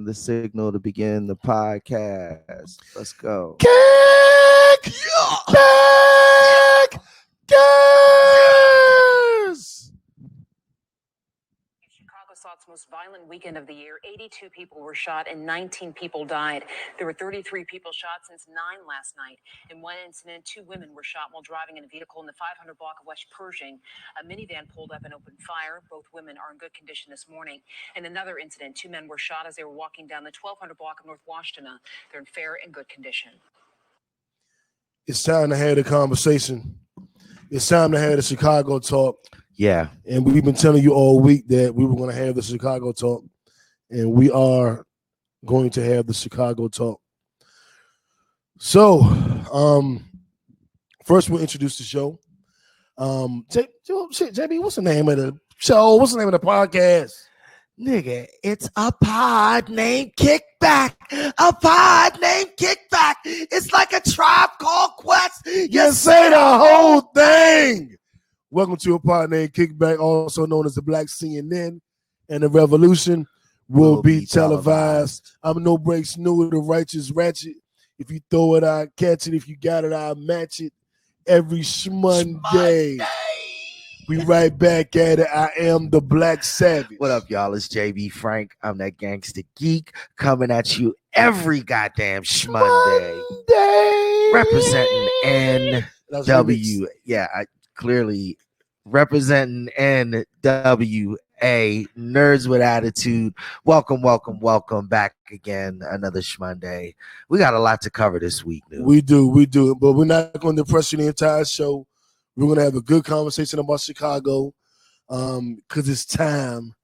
getting the signal to begin the podcast. Let's go. Chicago saw its most violent weekend of the year. 82 people were shot and 19 people died. There were 33 people shot since 9 last night. In one incident, 2 women were shot while driving in a vehicle in the 500 block of West Pershing. A minivan pulled up and opened fire. Both women are in good condition this morning. In another incident, 2 men were shot as they were walking down the 1200 block of North Washington. They're in fair and good condition. It's time to have the conversation. It's time to have the Chicago talk. Yeah. And we've been telling you all week that we were going to have the Chicago talk, and we are going to have the Chicago talk. So, first we'll introduce the show. JB, what's the name of the show? What's the name of the podcast? Nigga, it's a pod named Kickback. A pod named Kickback. It's like a Tribe Called Quest. You say the whole thing. Welcome to a pod named Kickback, also known as the Black CNN, and the revolution will be televised. I'm No Breaks New, the righteous ratchet. If you throw it, I catch it. If you got it, I match it. Every Shmonday. We right back at it. I am the Black Savage. What up, y'all? It's JB Frank. I'm that gangster geek coming at you every goddamn Shmonday. Representing NW. Yeah, I clearly representing NWA. Nerds with Attitude. Welcome back again. Another Shmonday. We got a lot to cover this week, dude. We do. But we're not going to depress you the entire show. We're going to have a good conversation about Chicago because it's time.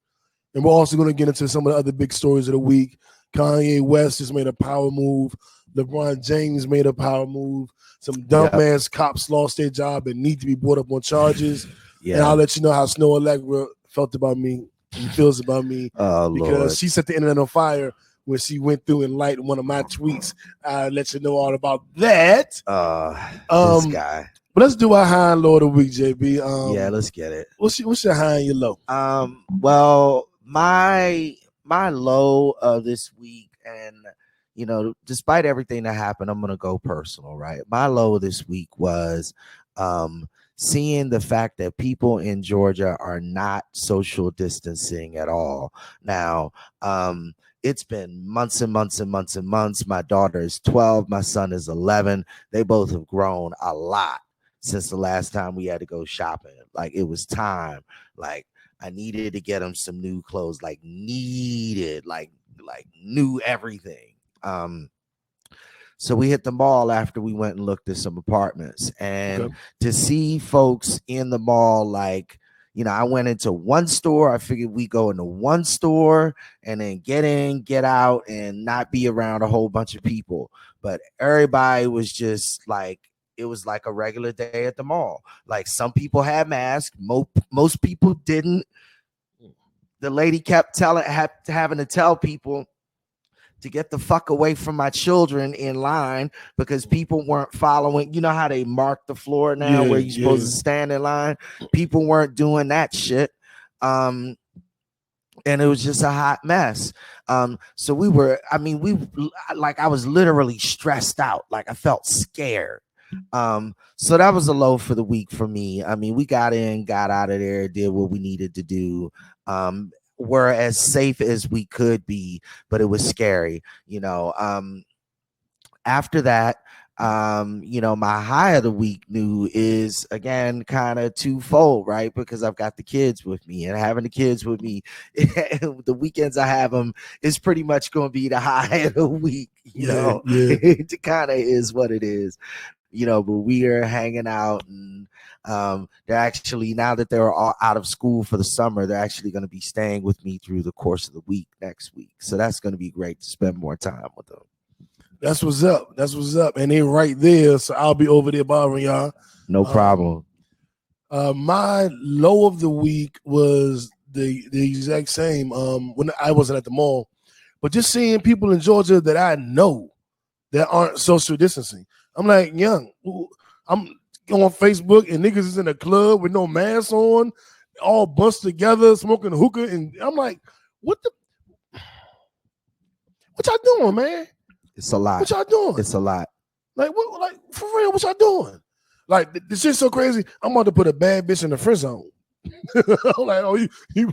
And we're also going to get into some of the other big stories of the week. Kanye West has made a power move. LeBron James made a power move. Some dumbass cops lost their job and need to be brought up on charges. Yeah. And I'll let you know how Snow Allegra felt about me and feels about me. Oh, because Lord. She set the internet on fire when she went through and liked one of my tweets. I'll let you know all about that. This guy. But let's do our high and low of the week, JB. Yeah, let's get it. What's your high and your low? Well, my low of this week, and despite everything that happened, I'm gonna go personal, right? My low of this week was seeing the fact that people in Georgia are not social distancing at all. Now, it's been months and months and months and months. My daughter is 12. My son is 11. They both have grown a lot since the last time we had to go shopping. Like, it was time. Like, I needed to get them some new clothes, like new everything. So we hit the mall after we went and looked at some apartments, and to see folks in the mall, like, I went into one store. I figured we go into one store and then get in, get out, and not be around a whole bunch of people. But everybody was just like, it was like a regular day at the mall. Like, some people had masks, most people didn't. The lady kept having to tell people to get the fuck away from my children in line because people weren't following. You know how they mark the floor now where you're supposed to stand in line? People weren't doing that shit. And it was just a hot mess. So I was literally stressed out. Like, I felt scared. So that was a low for the week for me. I mean, we got in, got out of there, did what we needed to do. Were as safe as we could be, but it was scary. After that, my high of the week is again kind of twofold, right? Because I've got the kids with me, and having the kids with me, the weekends I have them is pretty much going to be the high of the week. It kind of is what it is. But we are hanging out, and they're actually, now that they're all out of school for the summer, they're actually going to be staying with me through the course of the week next week. So that's going to be great to spend more time with them. That's what's up. And they're right there. So I'll be over there bothering y'all. No problem. My low of the week was the exact same. When I wasn't at the mall, but just seeing people in Georgia that I know that aren't social distancing. I'm like, young, I'm on Facebook and niggas is in a club with no mask on, all bunched together, smoking hookah. And I'm like, what the? What y'all doing, man? It's a lot. What y'all doing? It's a lot. Like, what? Like, for real, what y'all doing? Like, this shit's so crazy. I'm about to put a bad bitch in the friend zone. I'm like, oh, you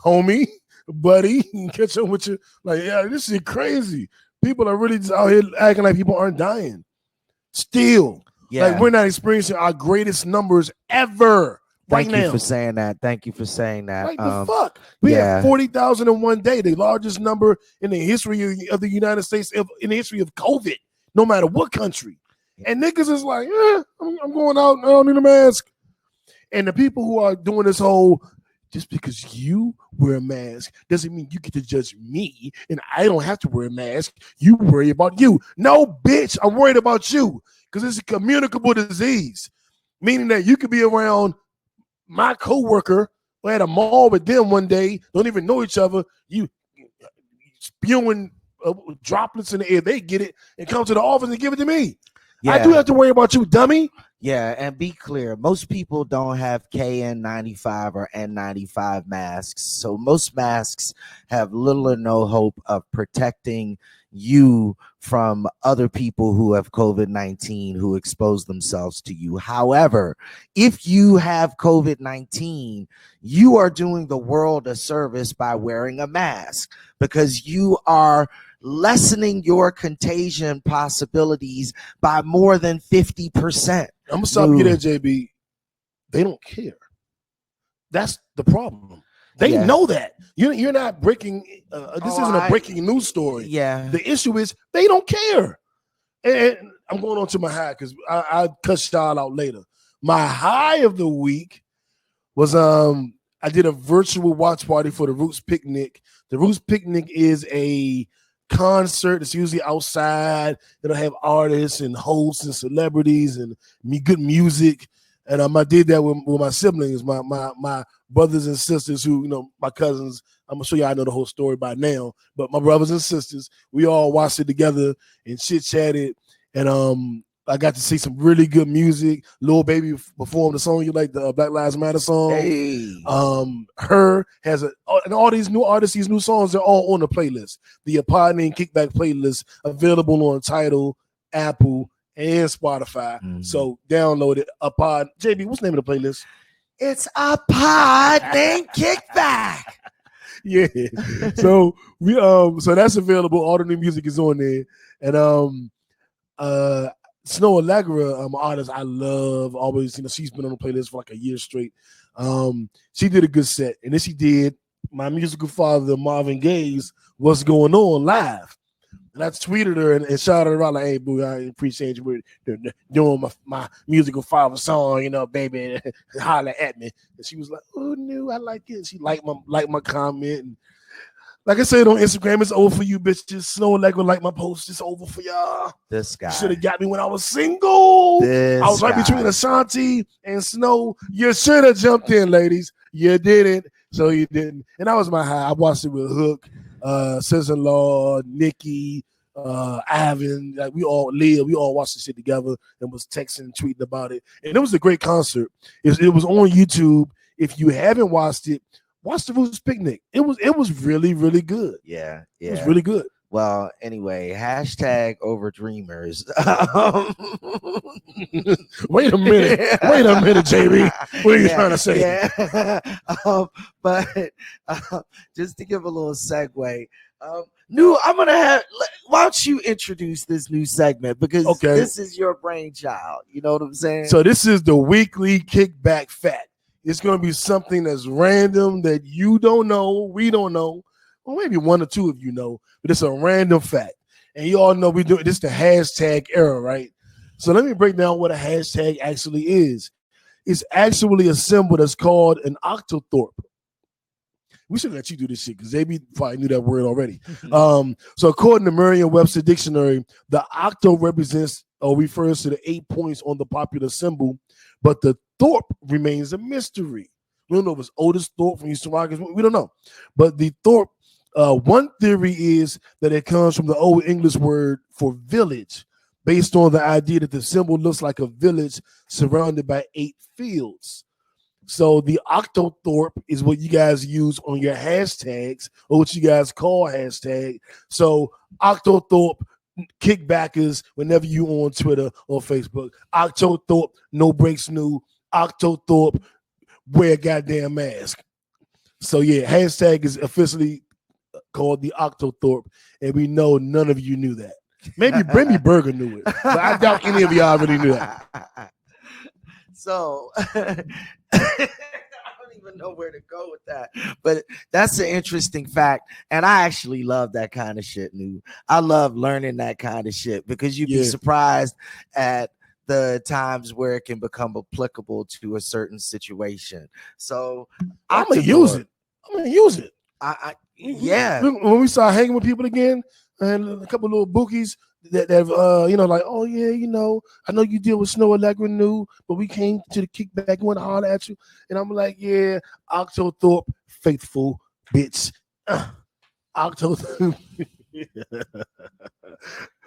homie, buddy, catch up with you. Like, yeah, this shit crazy. People are really just out here acting like people aren't dying. Still, like, we're not experiencing our greatest numbers ever. Thank you for saying that. Thank you for saying that. Like, the fuck? We had 40,000 in one day, the largest number in the history of the United States, in the history of COVID, no matter what country. And niggas is like, I'm going out, I don't need a mask. And the people who are doing this whole, just because you wear a mask doesn't mean you get to judge me and I don't have to wear a mask. You worry about you. No, bitch, I'm worried about you because it's a communicable disease, meaning that you could be around my coworker or at a mall with them one day, don't even know each other, you spewing droplets in the air, they get it and come to the office and give it to me. I do have to worry about you, dummy. Yeah, and be clear, most people don't have KN95 or N95 masks, so most masks have little or no hope of protecting you from other people who have COVID-19 who expose themselves to you. However, if you have COVID-19, you are doing the world a service by wearing a mask because you are lessening your contagion possibilities by more than 50%. I'm gonna stop you there, JB. They don't care. That's the problem. They know that. You're not breaking. This isn't a breaking news story. Yeah. The issue is they don't care. And I'm going on to my high because I cut y'all out later. My high of the week was I did a virtual watch party for the Roots Picnic. The Roots Picnic is a concert. It's usually outside. It'll have artists and hosts and celebrities and good music. And I did that with my siblings, my brothers and sisters who, my cousins. I'm going to show you I know the whole story by now. But my brothers and sisters, we all watched it together and chit-chatted. And I got to see some really good music. Lil Baby performed the song you like, the Black Lives Matter song. Hey. Her has and all these new artists, these new songs, they're all on the playlist. The Pod Name Kickback playlist available on Tidal, Apple, and Spotify. Mm-hmm. So download it. A Pod. JB, what's the name of the playlist? It's A Pod Name Kickback. Yeah. So we so that's available. All the new music is on there. And Snow Allegra, artist I love, always, she's been on the playlist for like a year straight. She did a good set, and then she did my musical father, Marvin Gaye's What's Going On live. And I tweeted her and shouted her out like, hey, boo, I appreciate you doing my musical father song, baby, holler at me. And she was like, oh, no, I like it. She liked my comment. And like I said on Instagram, it's over for you bitches. Snow Allegra like my post. It's over for y'all. This guy should have got me when I was single. I was right between Ashanti and Snow. You should have jumped in, ladies. You didn't, so you didn't. And that was my high. I watched it with Hook, Sister-in-Law, Nikki, Ivan. Like we all watched the shit together and was texting and tweeting about it. And it was a great concert. It was on YouTube. If you haven't watched it, watch the Roots Picnic. It was really, really good. Yeah. It was really good. Well, anyway, #overdreamers. Wait a minute, JB. What are you trying to say? Yeah. But just to give a little segue, I'm gonna have. Why don't you introduce this new segment because this is your brainchild. You know what I'm saying? So this is the weekly Kickback Fact. It's going to be something that's random that you don't know, we don't know, or maybe one or two of you know, but it's a random fact. And you all know we do this the hashtag era, right? So let me break down what a hashtag actually is. It's actually a symbol that's called an octothorpe. We should let you do this shit because they probably knew that word already. So according to Merriam-Webster Dictionary, the octo represents or refers to the 8 points on the popular symbol, but the thorpe remains a mystery. We don't know if it's Otis Thorpe from Eastern Rockets. We don't know. But the thorpe, one theory is that it comes from the Old English word for village, based on the idea that the symbol looks like a village surrounded by 8 fields. So the Octothorpe is what you guys use on your hashtags, or what you guys call hashtag. So Octothorpe Kickbackers whenever you on Twitter or Facebook. Octothorpe No Breaks New. Octothorpe wear a goddamn mask. So yeah, hashtag is officially called the Octothorpe, and we know none of you knew that. Maybe Brendy Berger knew it, but I doubt any of y'all really knew that. So I don't even know where to go with that, but that's an interesting fact, and I actually love that kind of shit. I love learning that kind of shit because you'd be surprised at the times where it can become applicable to a certain situation. So I'm gonna use it. Yeah. When we start hanging with people again, and a couple of little bookies that like, oh yeah, I know you deal with Snow Allegra New, but we came to the kickback and want to holler at you, and I'm like, yeah, Octothorpe faithful bitch, Octothorpe.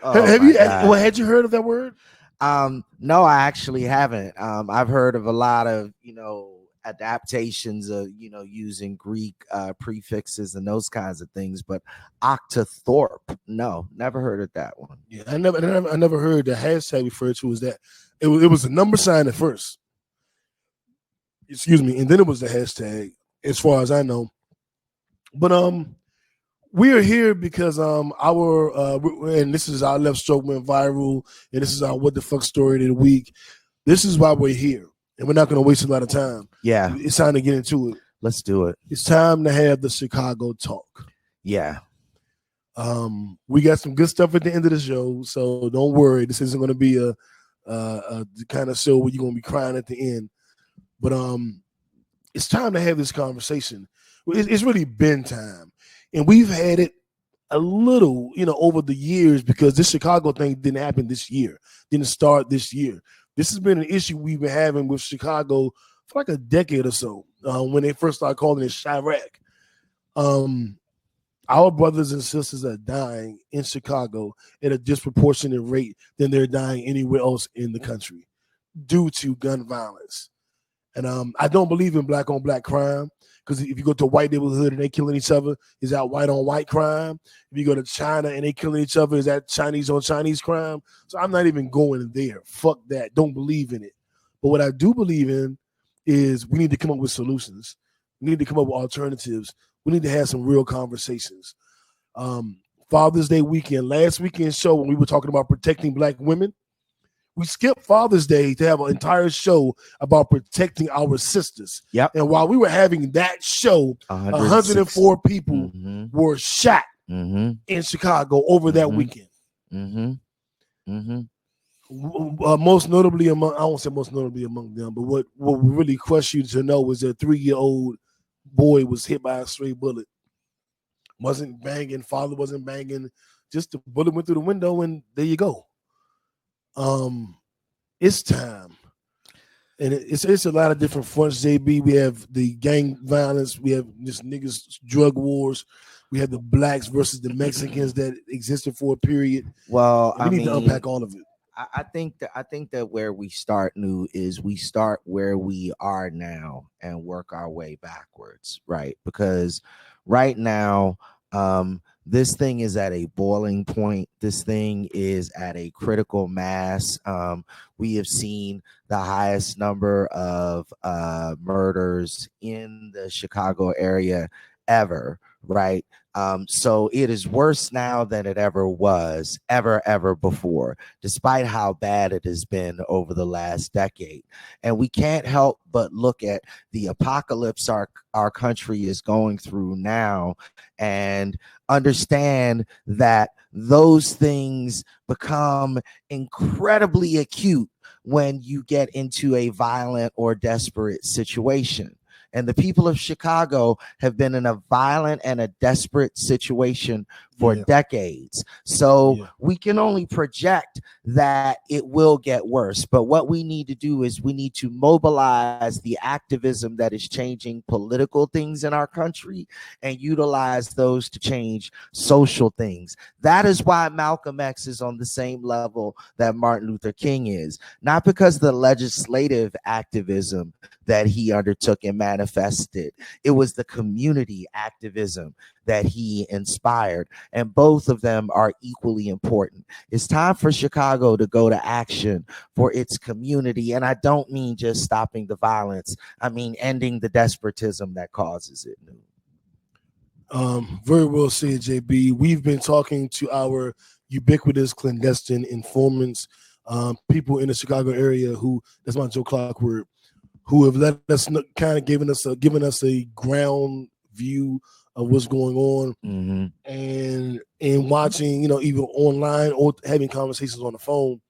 Had you heard of that word? No, I actually haven't. I've heard of a lot of adaptations of using Greek prefixes and those kinds of things, but Octothorpe, no, never heard of that one. Yeah, I never heard the hashtag referred to as that. It was a number sign at first, excuse me, and then it was the hashtag, as far as I know. But we are here because and this is our left stroke went viral, and this is our what the fuck story of the week. This is why we're here. And we're not going to waste a lot of time. Yeah. It's time to get into it. Let's do it. It's time to have the Chicago talk. Yeah. We got some good stuff at the end of the show, so don't worry. This isn't going to be a kind of show where you're going to be crying at the end. But it's time to have this conversation. It's really been time. And we've had it a little, over the years, because this Chicago thing didn't happen this year. Didn't start this year. This has been an issue we've been having with Chicago for like a decade or so, when they first started calling it Chirac. Our brothers and sisters are dying in Chicago at a disproportionate rate than they're dying anywhere else in the country due to gun violence. And I don't believe in black on black crime, because if you go to a white neighborhood and they killing each other, is that white on white crime? If you go to China and they killing each other, is that Chinese on Chinese crime? So I'm not even going there. Fuck that. Don't believe in it. But what I do believe in is we need to come up with solutions. We need to come up with alternatives. We need to have some real conversations. Father's Day weekend, last weekend's show, when we were talking about protecting black women, we skipped Father's Day to have an entire show about protecting our sisters. Yep. And while we were having that show, 104 people were shot in Chicago over that weekend. Most notably among, I won't say most notably among them, but what really crushed you to know was that 3-year-old boy was hit by a stray bullet. Wasn't banging, father wasn't banging, just the bullet went through the window, and there you go. It's time, and it's a lot of different fronts. JB, we have the gang violence, we have just niggas drug wars, we have the blacks versus the Mexicans that existed for a period. Well, we need to unpack all of it. I think that where we start is we start where we are now and work our way backwards, right? Because right now, this thing is at a boiling point. This thing is at a critical mass. We have seen the highest number of murders in the Chicago area ever, right? So it is worse now than it ever was, ever before, despite how bad it has been over the last decade. And we can't help but look at the apocalypse our country is going through now and understand that those things become incredibly acute when you get into a violent or desperate situation. And the people of Chicago have been in a violent and a desperate situation for decades. So we can only project that it will get worse. But what we need to do is we need to mobilize the activism that is changing political things in our country and utilize those to change social things. That is why Malcolm X is on the same level that Martin Luther King is, not because of the legislative activism that he undertook and manifested. It was the community activism that he inspired, and both of them are equally important. It's time for Chicago to go to action for its community, and I don't mean just stopping the violence. I mean ending the despotism that causes it. Very well said, JB. We've been talking to our ubiquitous clandestine informants, people in the Chicago area who, that's my Joe Clark word, who have let us kind of given us a ground view of what's going on, and watching, either online or having conversations on the phone.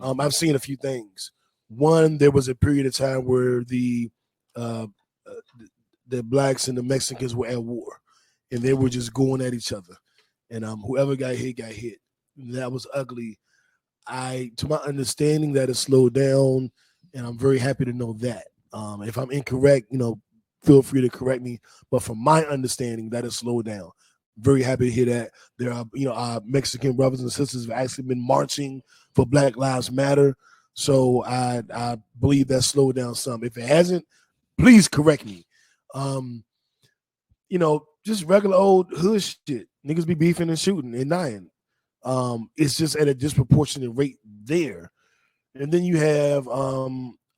I've seen a few things. One, there was a period of time where the blacks and the Mexicans were at war, and they were just going at each other, and whoever got hit got hit. That was ugly. To my understanding, that has slowed down, and I'm very happy to know that. If I'm incorrect, feel free to correct me. But from my understanding, that has slowed down. Very happy to hear that. There are, our Mexican brothers and sisters have actually been marching for Black Lives Matter. So I believe that slowed down some. If it hasn't, please correct me. Just regular old hood shit. Niggas be beefing and shooting and dying. It's just at a disproportionate rate there. And then you have a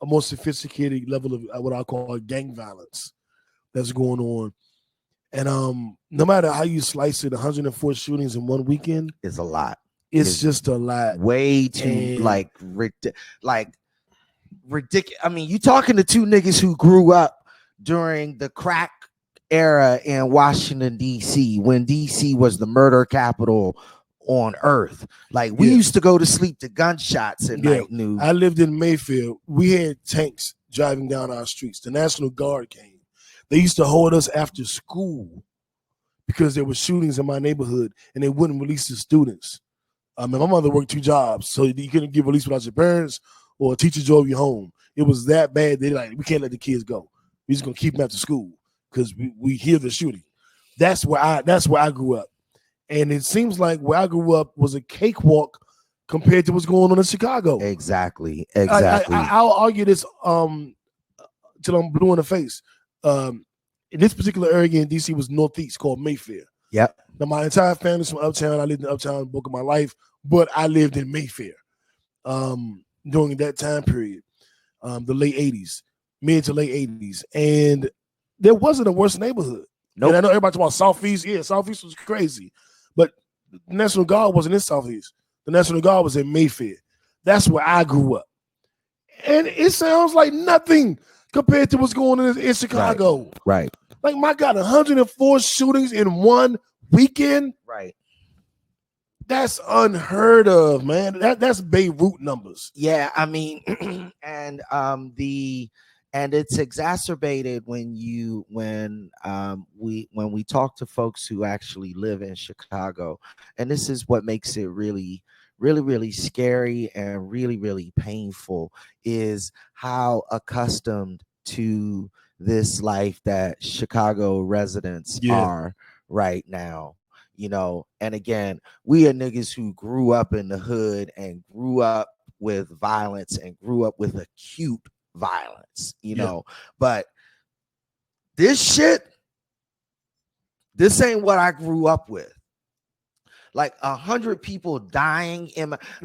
more sophisticated level of what I call gang violence that's going on. And no matter how you slice it, 104 shootings in one weekend is a lot. It's just a lot. Way too ridiculous. I mean, you talking to two niggas who grew up during the crack era in Washington, D.C., when D.C. was the murder capital on earth. Like, we used to go to sleep to gunshots at night. I lived in Mayfield. We had tanks driving down our streets. The National Guard came. They used to hold us after school because there were shootings in my neighborhood, and they wouldn't release the students. My mother worked 2 jobs, so you couldn't get released without your parents, or a teacher drove you home. It was that bad. They we can't let the kids go. We're just gonna keep them after school because we hear the shooting. That's where I grew up. And it seems like where I grew up was a cakewalk compared to what's going on in Chicago. Exactly. I'll argue this till I'm blue in the face. In this particular area in DC was Northeast, called Mayfair. Yep. Now my entire family's from Uptown. I lived in Uptown the bulk of my life, but I lived in Mayfair during that time period, the late 80s, mid to late 80s. And there wasn't a worse neighborhood. Nope. And I know everybody talking about Southeast. Yeah, Southeast was crazy. But the National Guard wasn't in Southeast. The National Guard was in Mayfair. That's where I grew up. And it sounds like nothing compared to what's going on in Chicago. Right. Like, my God, 104 shootings in one weekend. Right. That's unheard of, man. That's Beirut numbers. Yeah, I mean, and it's exacerbated when we talk to folks who actually live in Chicago, and this is what makes it really, really, really scary and really, really painful, is how accustomed to this life that Chicago residents are right now. And again, we are niggas who grew up in the hood and grew up with violence and grew up with acute violence, but this ain't what I grew up with. Like 100 people dying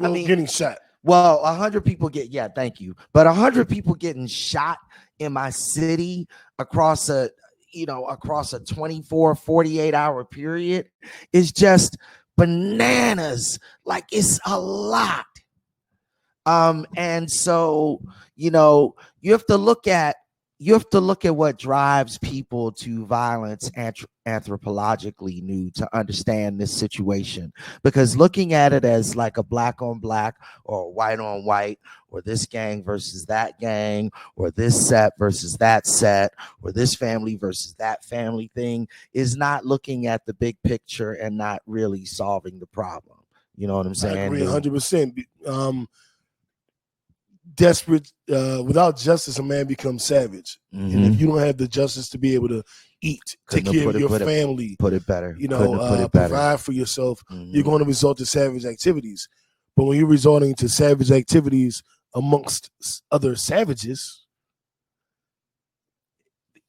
getting shot. Well, 100 people thank you. But 100 people getting shot in my city across a 24, 48 hour period is just bananas. Like, it's a lot. And so, you have to look at you have to look at what drives people to violence anthropologically new to understand this situation, because looking at it as like a black on black or white on white, or this gang versus that gang, or this set versus that set, or this family versus that family thing, is not looking at the big picture and not really solving the problem. You know what I'm saying? I agree 100%. Desperate, without justice, a man becomes savage. Mm-hmm. And if you don't have the justice to be able to eat, take care of your family, put it better, provide for yourself, you're going to resort to savage activities. But when you're resorting to savage activities amongst other savages,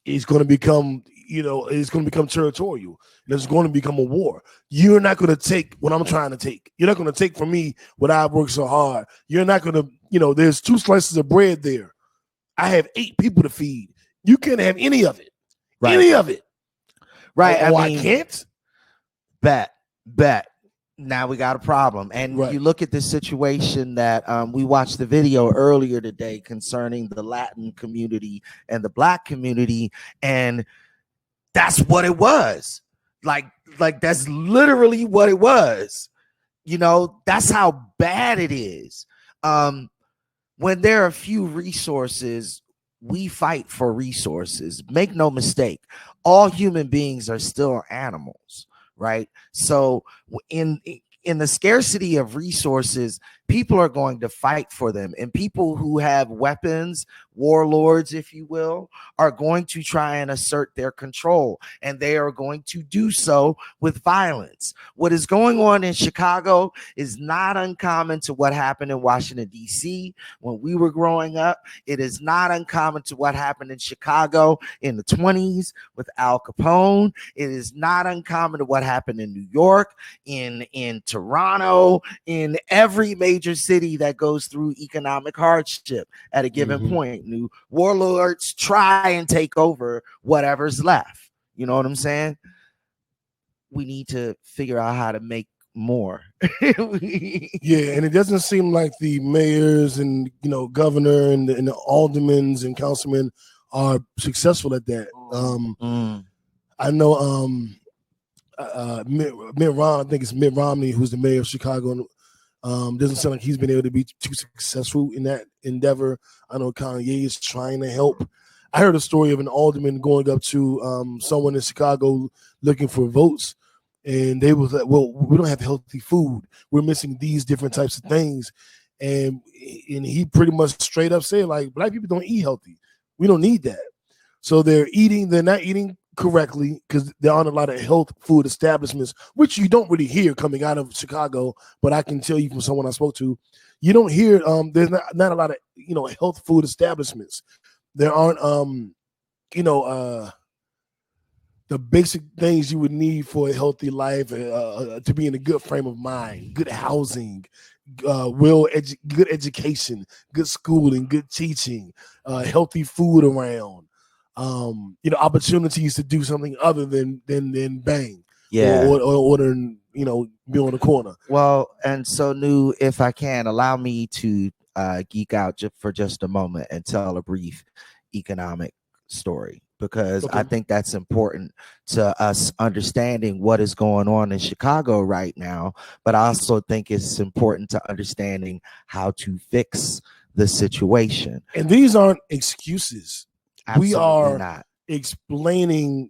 it's going to become, it's going to become territorial. And it's going to become a war. You're not going to take what I'm trying to take. You're not going to take from me what I've worked so hard. You're not going to, there's 2 slices of bread there. I have 8 people to feed. You can't have any of it. Right. Any of it. Right. I can't. Bet. Now we got a problem. And you look at the situation that we watched the video earlier today concerning the Latin community and the Black community, and that's what it was. Like that's literally what it was. That's how bad it is. When there are few resources, we fight for resources. Make no mistake, all human beings are still animals, right? So in the scarcity of resources, people are going to fight for them. And people who have weapons, warlords, if you will, are going to try and assert their control. And they are going to do so with violence. What is going on in Chicago is not uncommon to what happened in Washington, D.C. when we were growing up. It is not uncommon to what happened in Chicago in the 1920s with Al Capone. It is not uncommon to what happened in New York, in Toronto, in every major city that goes through economic hardship at a given point. New warlords try and take over whatever's left. You know what I'm saying? We need to figure out how to make more. Yeah, and it doesn't seem like the mayors and governor and the aldermen and councilmen are successful at that. I know Mitt Romney, I think it's Mitt Romney, who's the mayor of Chicago. Doesn't sound like he's been able to be too successful in that endeavor. I know Kanye is trying to help. I heard a story of an alderman going up to someone in Chicago looking for votes, and they was like, "Well, we don't have healthy food. We're missing these different types of things," and he pretty much straight up said, like, "Black people don't eat healthy. We don't need that." So they're not eating correctly because there aren't a lot of health food establishments, which you don't really hear coming out of Chicago. But I can tell you from someone I spoke to, you don't hear there's not a lot of health food establishments. There aren't the basic things you would need for a healthy life, to be in a good frame of mind, good housing, good education, good schooling, good teaching, healthy food around. Opportunities to do something other than bang, or than be on the corner. Well, and so Nu, if I can, allow me to geek out for just a moment and tell a brief economic story, because I think that's important to us understanding what is going on in Chicago right now. But I also think it's important to understanding how to fix the situation. And these aren't excuses. Absolutely we are not explaining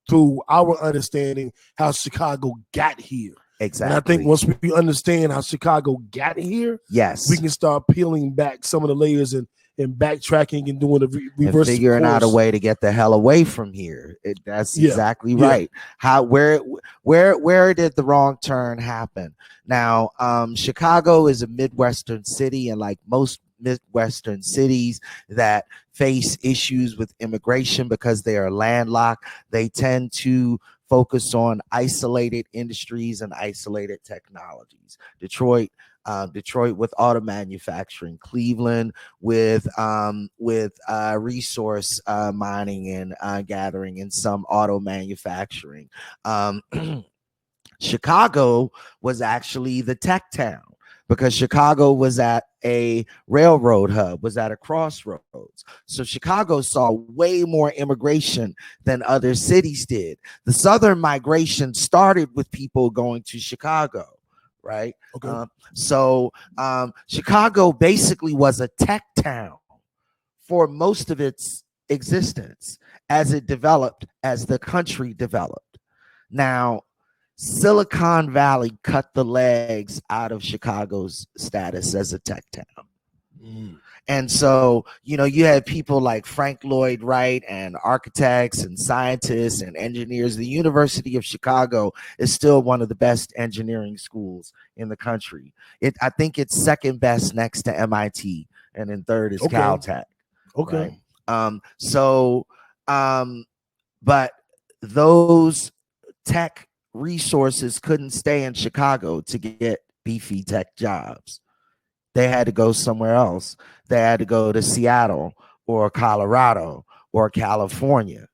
through our understanding how Chicago got here. Exactly. And I think once we understand how Chicago got here, yes, we can start peeling back some of the layers and backtracking and doing the reverse, and figuring out a way to get the hell away from here. That's exactly right. Where did the wrong turn happen? Now, Chicago is a Midwestern city, and like most Midwestern cities that face issues with immigration because they are landlocked, they tend to focus on isolated industries and isolated technologies. Detroit with auto manufacturing, Cleveland with resource mining and gathering, and some auto manufacturing. Chicago was actually the tech town. because Chicago was at a railroad hub, was at a crossroads. So Chicago saw way more immigration than other cities did. The Southern migration started with people going to Chicago, right? Okay. Chicago basically was a tech town for most of its existence as it developed, as the country developed. Now, Silicon Valley cut the legs out of Chicago's status as a tech town. And so, you had people like Frank Lloyd Wright and architects and scientists and engineers. The University of Chicago is still one of the best engineering schools in the country. I think it's second best next to MIT, and then third is Caltech. Okay. Right? But those tech resources couldn't stay in Chicago to get beefy tech jobs. They had to go somewhere else. They had to go to Seattle or Colorado or California,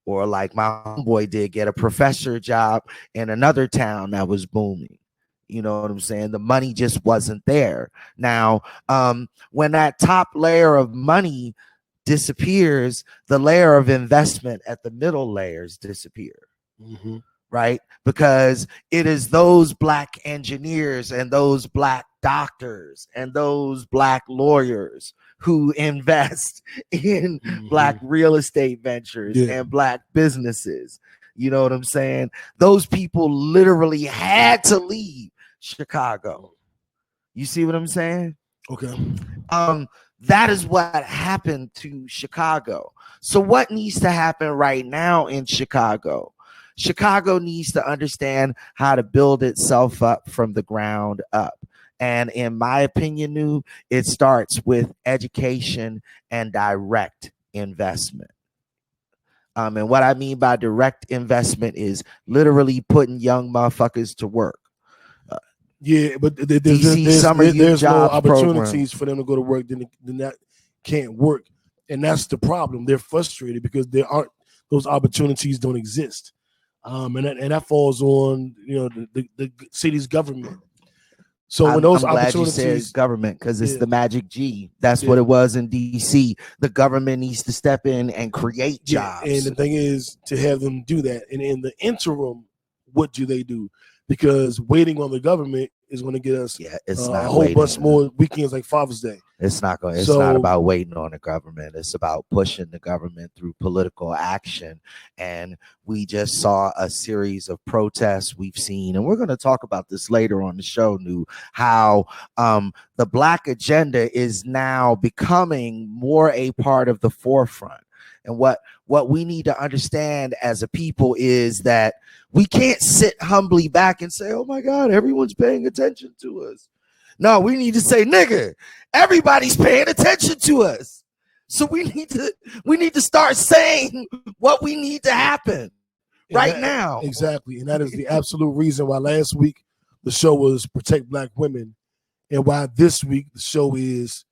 or like my homeboy did, get a professor job in another town that was booming. You know what I'm saying? The money just wasn't there. Now, when that top layer of money disappears, the layer of investment at the middle layers disappear. Right? Because it is those black engineers and those black doctors and those black lawyers who invest in black real estate ventures and black businesses. You know what I'm saying? Those people literally had to leave Chicago. You see what I'm saying? Okay. That is what happened to Chicago. So what needs to happen right now in Chicago? Chicago needs to understand how to build itself up from the ground up. And in my opinion, it starts with education and direct investment. And what I mean by direct investment is literally putting young motherfuckers to work. But there's no opportunities for them to go to work, then that can't work. And that's the problem. They're frustrated because those opportunities don't exist. And that falls on the city's government. So when those opportunities, glad you said government, because it's the magic G. That's what it was in DC. The government needs to step in and create jobs. And the thing is to have them do that. And in the interim, what do they do? Because waiting on the government is going to get us a whole bunch more weekends like Father's Day. It's not about waiting on the government. It's about pushing the government through political action. And we just saw a series of protests we've seen, and we're going to talk about this later on the show, how the black agenda is now becoming more a part of the forefront. And what we need to understand as a people is that we can't sit humbly back and say, oh my God, everyone's paying attention to us. No, we need to say, nigga, everybody's paying attention to us. So we need to start saying what we need to happen now. Exactly. And that is the absolute reason why last week the show was Protect Black Women, and why this week the show is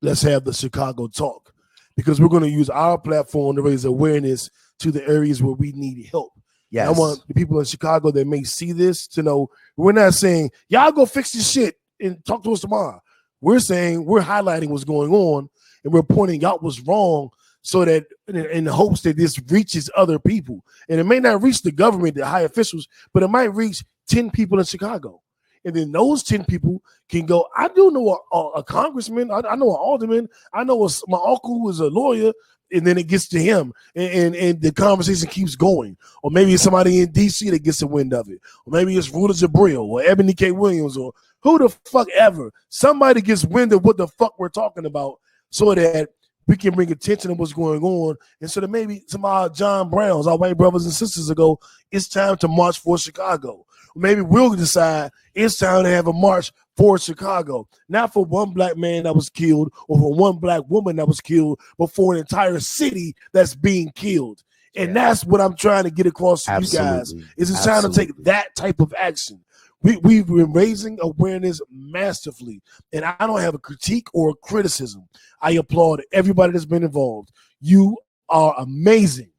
Let's Have the Chicago Talk. Because we're going to use our platform to raise awareness to the areas where we need help. Yes. I want the people in Chicago that may see this to know we're not saying, y'all go fix this shit and talk to us tomorrow. We're saying we're highlighting what's going on, and we're pointing out what's wrong, so that in the hopes that this reaches other people. And it may not reach the government, the high officials, but it might reach 10 people in Chicago. And then those 10 people can go, I do know a congressman, I know an alderman, I know my uncle who is a lawyer, and then it gets to him, and the conversation keeps going. Or maybe it's somebody in D.C. that gets the wind of it. Or maybe it's Ruta Jabril or Ebony K. Williams or who the fuck ever. Somebody gets wind of what the fuck we're talking about, so that we can bring attention to what's going on. And so that maybe some of our John Browns, our white brothers and sisters, will go, it's time to march for Chicago. Maybe we'll decide it's time to have a march for Chicago, not for one black man that was killed or for one black woman that was killed, but for an entire city that's being killed. And that's what I'm trying to get across to you guys. Is it's time to take that type of action. We've been raising awareness masterfully, and I don't have a critique or a criticism. I applaud everybody that's been involved. You are amazing.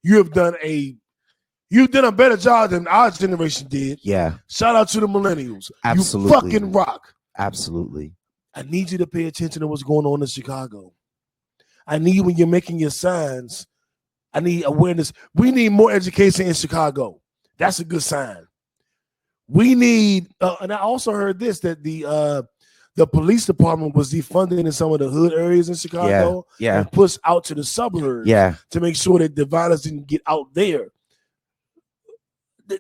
You have done a You've done a better job than our generation did. Yeah. Shout out to the millennials. Absolutely. You fucking rock. Absolutely. I need you to pay attention to what's going on in Chicago. I need, when you're making your signs, I need awareness. We need more education in Chicago. That's a good sign. We need, and I also heard this, that the police department was defunded in some of the hood areas in Chicago and pushed out to the suburbs to make sure that the violence didn't get out there.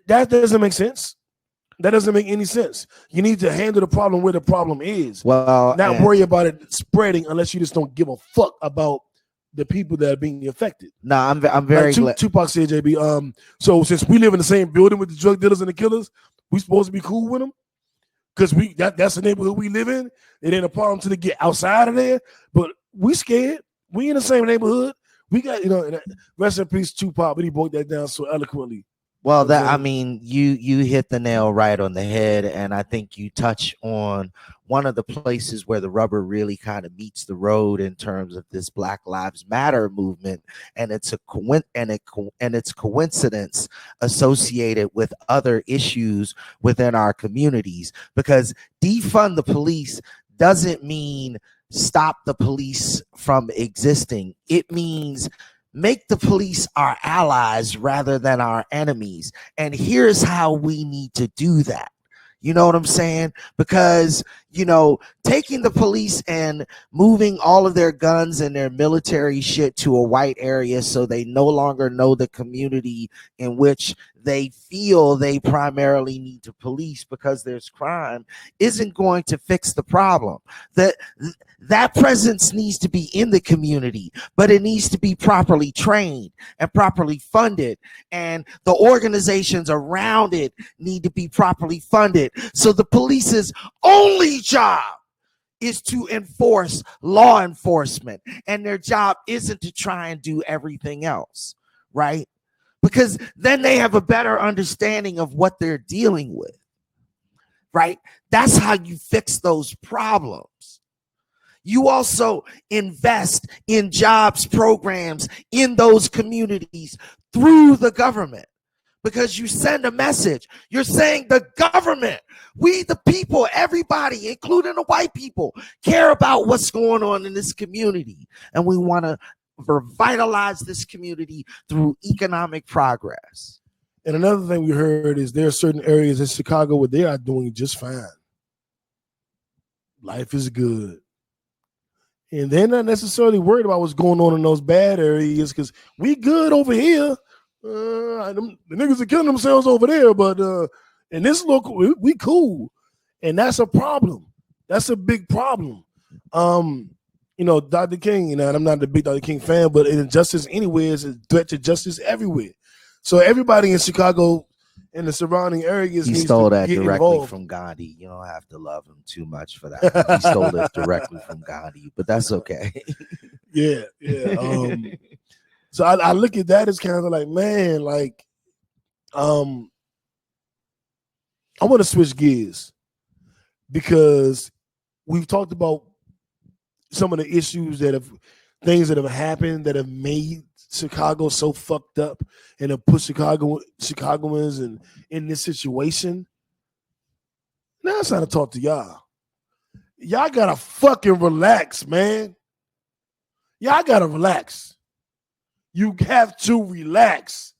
That doesn't make sense. That doesn't make any sense. You need to handle the problem where the problem is. Well, not worry about it spreading unless you just don't give a fuck about the people that are being affected. No, I'm very glad. Tupac said, JB, so since we live in the same building with the drug dealers and the killers, we supposed to be cool with them? Because that's the neighborhood we live in. It ain't a problem till they get outside of there. But we scared. We in the same neighborhood. We got, rest in peace, Tupac, but he broke that down so eloquently. Well, I mean, you hit the nail right on the head, and I think you touch on one of the places where the rubber really kind of meets the road in terms of this Black Lives Matter movement, and it's coincidence associated with other issues within our communities. Because defund the police doesn't mean stop the police from existing. It means make the police our allies rather than our enemies. And here's how we need to do that. You know what I'm saying? Because, taking the police and moving all of their guns and their military shit to a white area so they no longer know the community in which they feel they primarily need to police because there's crime isn't going to fix the problem. That presence needs to be in the community, but it needs to be properly trained and properly funded. And the organizations around it need to be properly funded. So the police's only job is to enforce law enforcement, and their job isn't to try and do everything else, right? Because then they have a better understanding of what they're dealing with, right? That's how you fix those problems. You also invest in jobs programs in those communities through the government, because you send a message. You're saying the government, we the people, everybody, including the white people, care about what's going on in this community. And we want to revitalize this community through economic progress. And another thing we heard is there are certain areas in Chicago where they are doing just fine. Life is good. And they're not necessarily worried about what's going on in those bad areas because we good over here. The niggas are killing themselves over there, but in this local, we cool. And that's a problem. That's a big problem. Dr. King, and I'm not a big Dr. King fan, but injustice anywhere is a threat to justice everywhere. So everybody in Chicago and the surrounding areas, he stole that directly from Gandhi. You don't have to love him too much for that. He stole it directly from Gandhi, but that's okay. Yeah. So I look at that as kind of like, man, like, I want to switch gears because we've talked about some of the issues things that have happened that have made Chicago so fucked up and have put Chicagoans in this situation. Now it's time to talk to y'all. Y'all gotta fucking relax, man. Y'all gotta relax. You have to relax.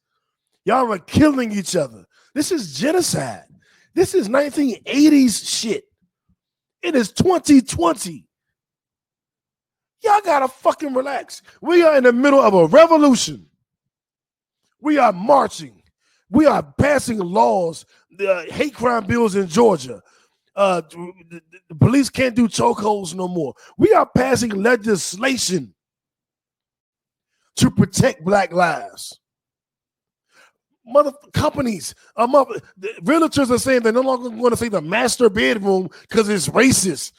Y'all are killing each other. This is genocide. This is 1980s shit. It is 2020. Y'all gotta fucking relax. We are in the middle of a revolution. We are marching. We are passing laws, the hate crime bills in Georgia. The police can't do chokeholds no more. We are passing legislation to protect Black lives. Companies, realtors are saying they're no longer going to say the master bedroom because it's racist.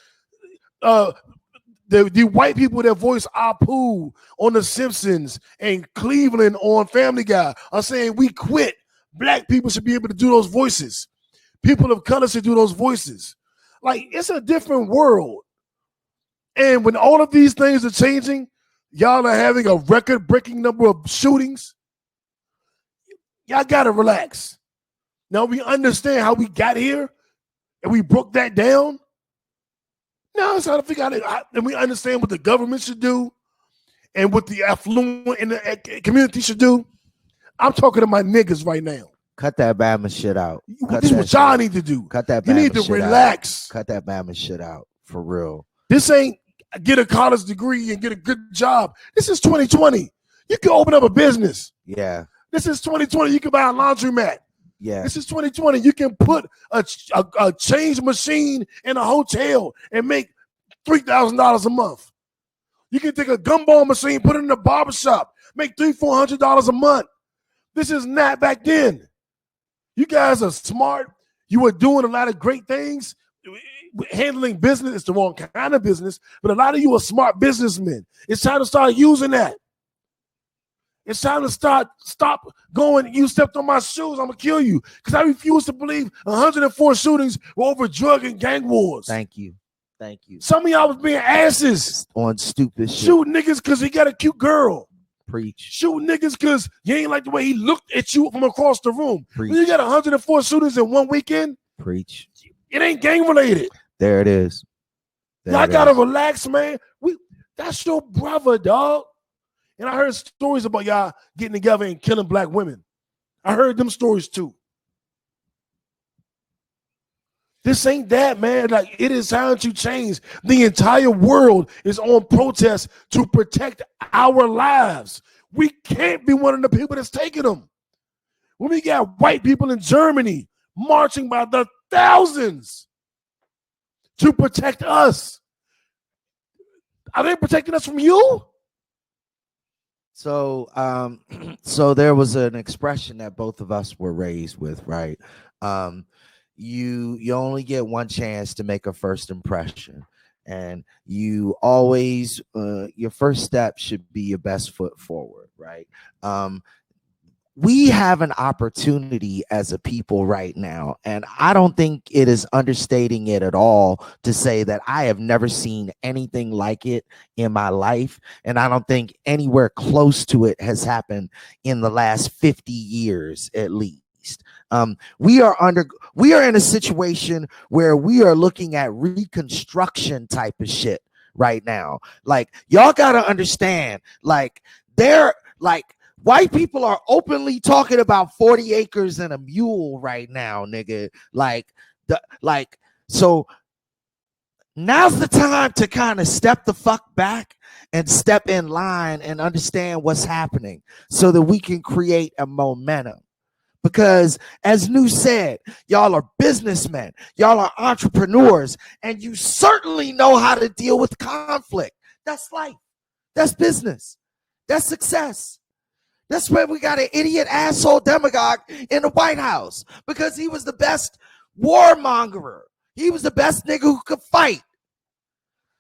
The white people that voice Apu on The Simpsons and Cleveland on Family Guy are saying we quit. Black people should be able to do those voices. People of color should do those voices. Like, it's a different world. And when all of these things are changing, y'all are having a record-breaking number of shootings. y'all gotta relax. Now we understand how we got here and we broke that down. Now it's time to figure out and we understand what the government should do and what the affluent in the community should do. I'm talking to my niggas right now. Cut that Bama shit out. This is what y'all need to do. Cut that Bama You need to relax. Cut that Bama shit out. For real. This ain't get a college degree and get a good job. This is 2020. You can open up a business. Yeah. This is 2020. You can buy a laundromat. Yeah. This is 2020. You can put a change machine in a hotel and make $3,000 a month. You can take a gumball machine, put it in a barbershop, make $300-$400 a month. This is not back then. You guys are smart. You are doing a lot of great things. Handling business is the wrong kind of business, but a lot of you are smart businessmen. It's time to start using that. It's time to stop going, you stepped on my shoes, I'm going to kill you. Because I refuse to believe 104 shootings were over drug and gang wars. Thank you. Thank you. Some of y'all was being asses. On stupid shit. Shoot niggas because he got a cute girl. Preach. Shoot niggas because you ain't like the way he looked at you from across the room. Preach. When you got 104 shootings in one weekend, preach. It ain't gang related. There it is. Y'all gotta relax, man. That's your brother, dog. And I heard stories about y'all getting together and killing black women. I heard them stories too. This ain't that, man. Like, it is time to change. The entire world is on protest to protect our lives. We can't be one of the people that's taking them. When we got white people in Germany marching by the thousands to protect us, are they protecting us from you? So, so there was an expression that both of us were raised with, right? You only get one chance to make a first impression, and you always your first step should be your best foot forward, right? We have an opportunity as a people right now, and I don't think it is understating it at all to say that I have never seen anything like it in my life, and I don't think anywhere close to it has happened in the last 50 years at least. We are in a situation where we are looking at reconstruction type of shit right now. Like, y'all gotta understand, like, white people are openly talking about 40 acres and a mule right now, nigga. So now's the time to kind of step the fuck back and step in line and understand what's happening so that we can create a momentum. Because as New said, y'all are businessmen, y'all are entrepreneurs, and you certainly know how to deal with conflict. That's life. That's business. That's success. That's where we got an idiot asshole demagogue in the White House because he was the best warmongerer. He was the best nigga who could fight.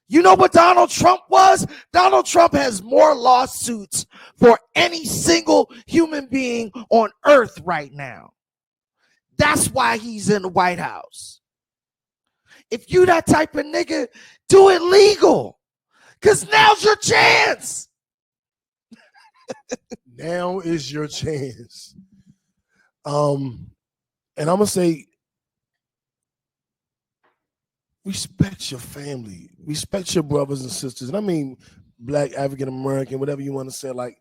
You know what Donald Trump was? Donald Trump has more lawsuits for any single human being on earth right now. That's why he's in the White House. If you that type of nigga, do it legal. Because now's your chance. Now is your chance. And I'm going to say, respect your family. Respect your brothers and sisters. And I mean, black, African American, whatever you want to say. Like,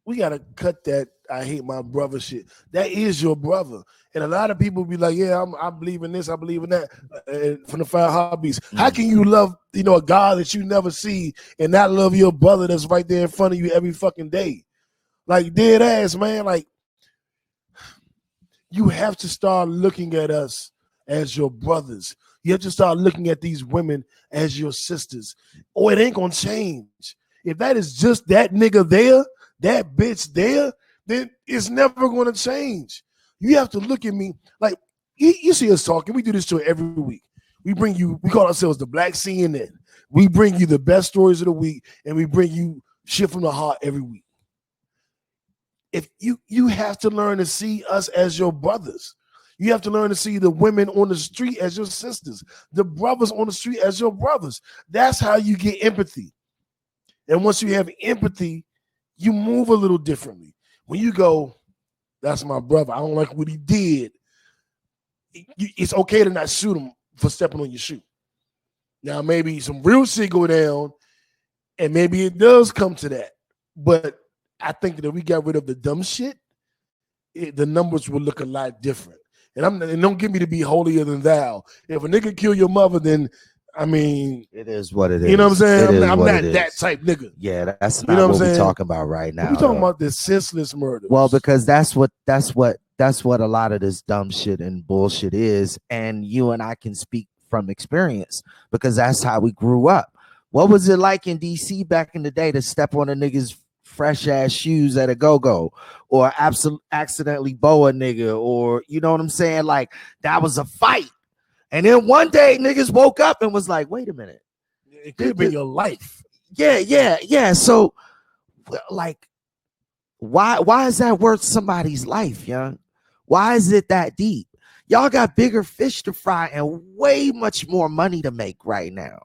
we got to cut that I hate my brother shit. That is your brother. And a lot of people be like, yeah, I believe in this, I believe in that. From the 5 hobbies. How can you love, a God that you never see and not love your brother that's right there in front of you every fucking day? Like, dead ass, man. Like, you have to start looking at us as your brothers. You have to start looking at these women as your sisters, or it ain't gonna change. If that is just that nigga there, that bitch there, then it's never gonna change. You have to look at me like, you see us talking. We do this show every week. We call ourselves the Black CNN. We bring you the best stories of the week, and we bring you shit from the heart every week. If you have to learn to see us as your brothers. You have to learn to see the women on the street as your sisters, the brothers on the street as your brothers. That's how you get empathy. And once you have empathy, you move a little differently. When you go, that's my brother, I don't like what he did, it's okay to not shoot him for stepping on your shoe. Now, maybe some real shit go down, and maybe it does come to that. But I think that if we got rid of the dumb shit, the numbers would look a lot different. And don't get me to be holier than thou. If a nigga kill your mother, then I mean, it is what it is. You know what I'm saying? I'm not that type nigga. Yeah, that's not what we're talking about right now. We're talking about this senseless murder. Well, because that's what a lot of this dumb shit and bullshit is. And you and I can speak from experience because that's how we grew up. What was it like in DC back in the day to step on a nigga's fresh ass shoes at a go-go, or accidentally bow a nigga, or you know what I'm saying? Like, that was a fight. And then one day niggas woke up and was like, wait a minute. It could be your life. Yeah. So like, why is that worth somebody's life, young? Why is it that deep? Y'all got bigger fish to fry and way much more money to make right now.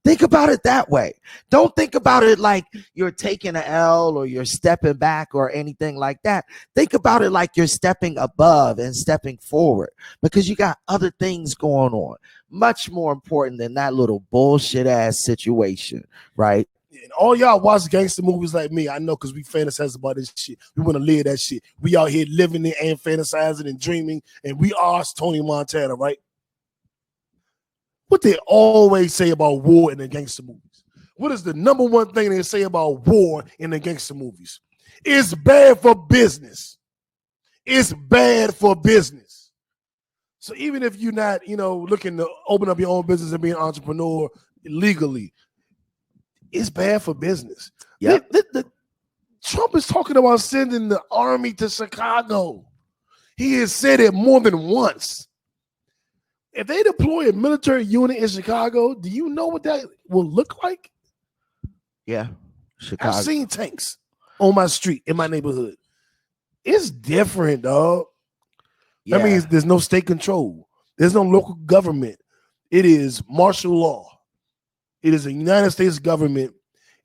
Think about it that way. Don't think about it like you're taking an L or you're stepping back or anything like that. Think about it like you're stepping above and stepping forward, because you got other things going on, much more important than that little bullshit ass situation, right? And all y'all watch gangster movies like me, I know, because we fantasize about this shit. We want to live that shit. We out here living it and fantasizing and dreaming, and we are Tony Montana, right? What they always say about war in the gangster movies? What is the number one thing they say about war in the gangster movies? It's bad for business. It's bad for business. So even if you're not, looking to open up your own business and be an entrepreneur legally, it's bad for business. Yeah. Trump is talking about sending the army to Chicago. He has said it more than once. If they deploy a military unit in Chicago, do you know what that will look like? Yeah, Chicago. I've seen tanks on my street in my neighborhood. It's different, dog. Yeah. That means there's no state control. There's no local government. It is martial law. It is a United States government,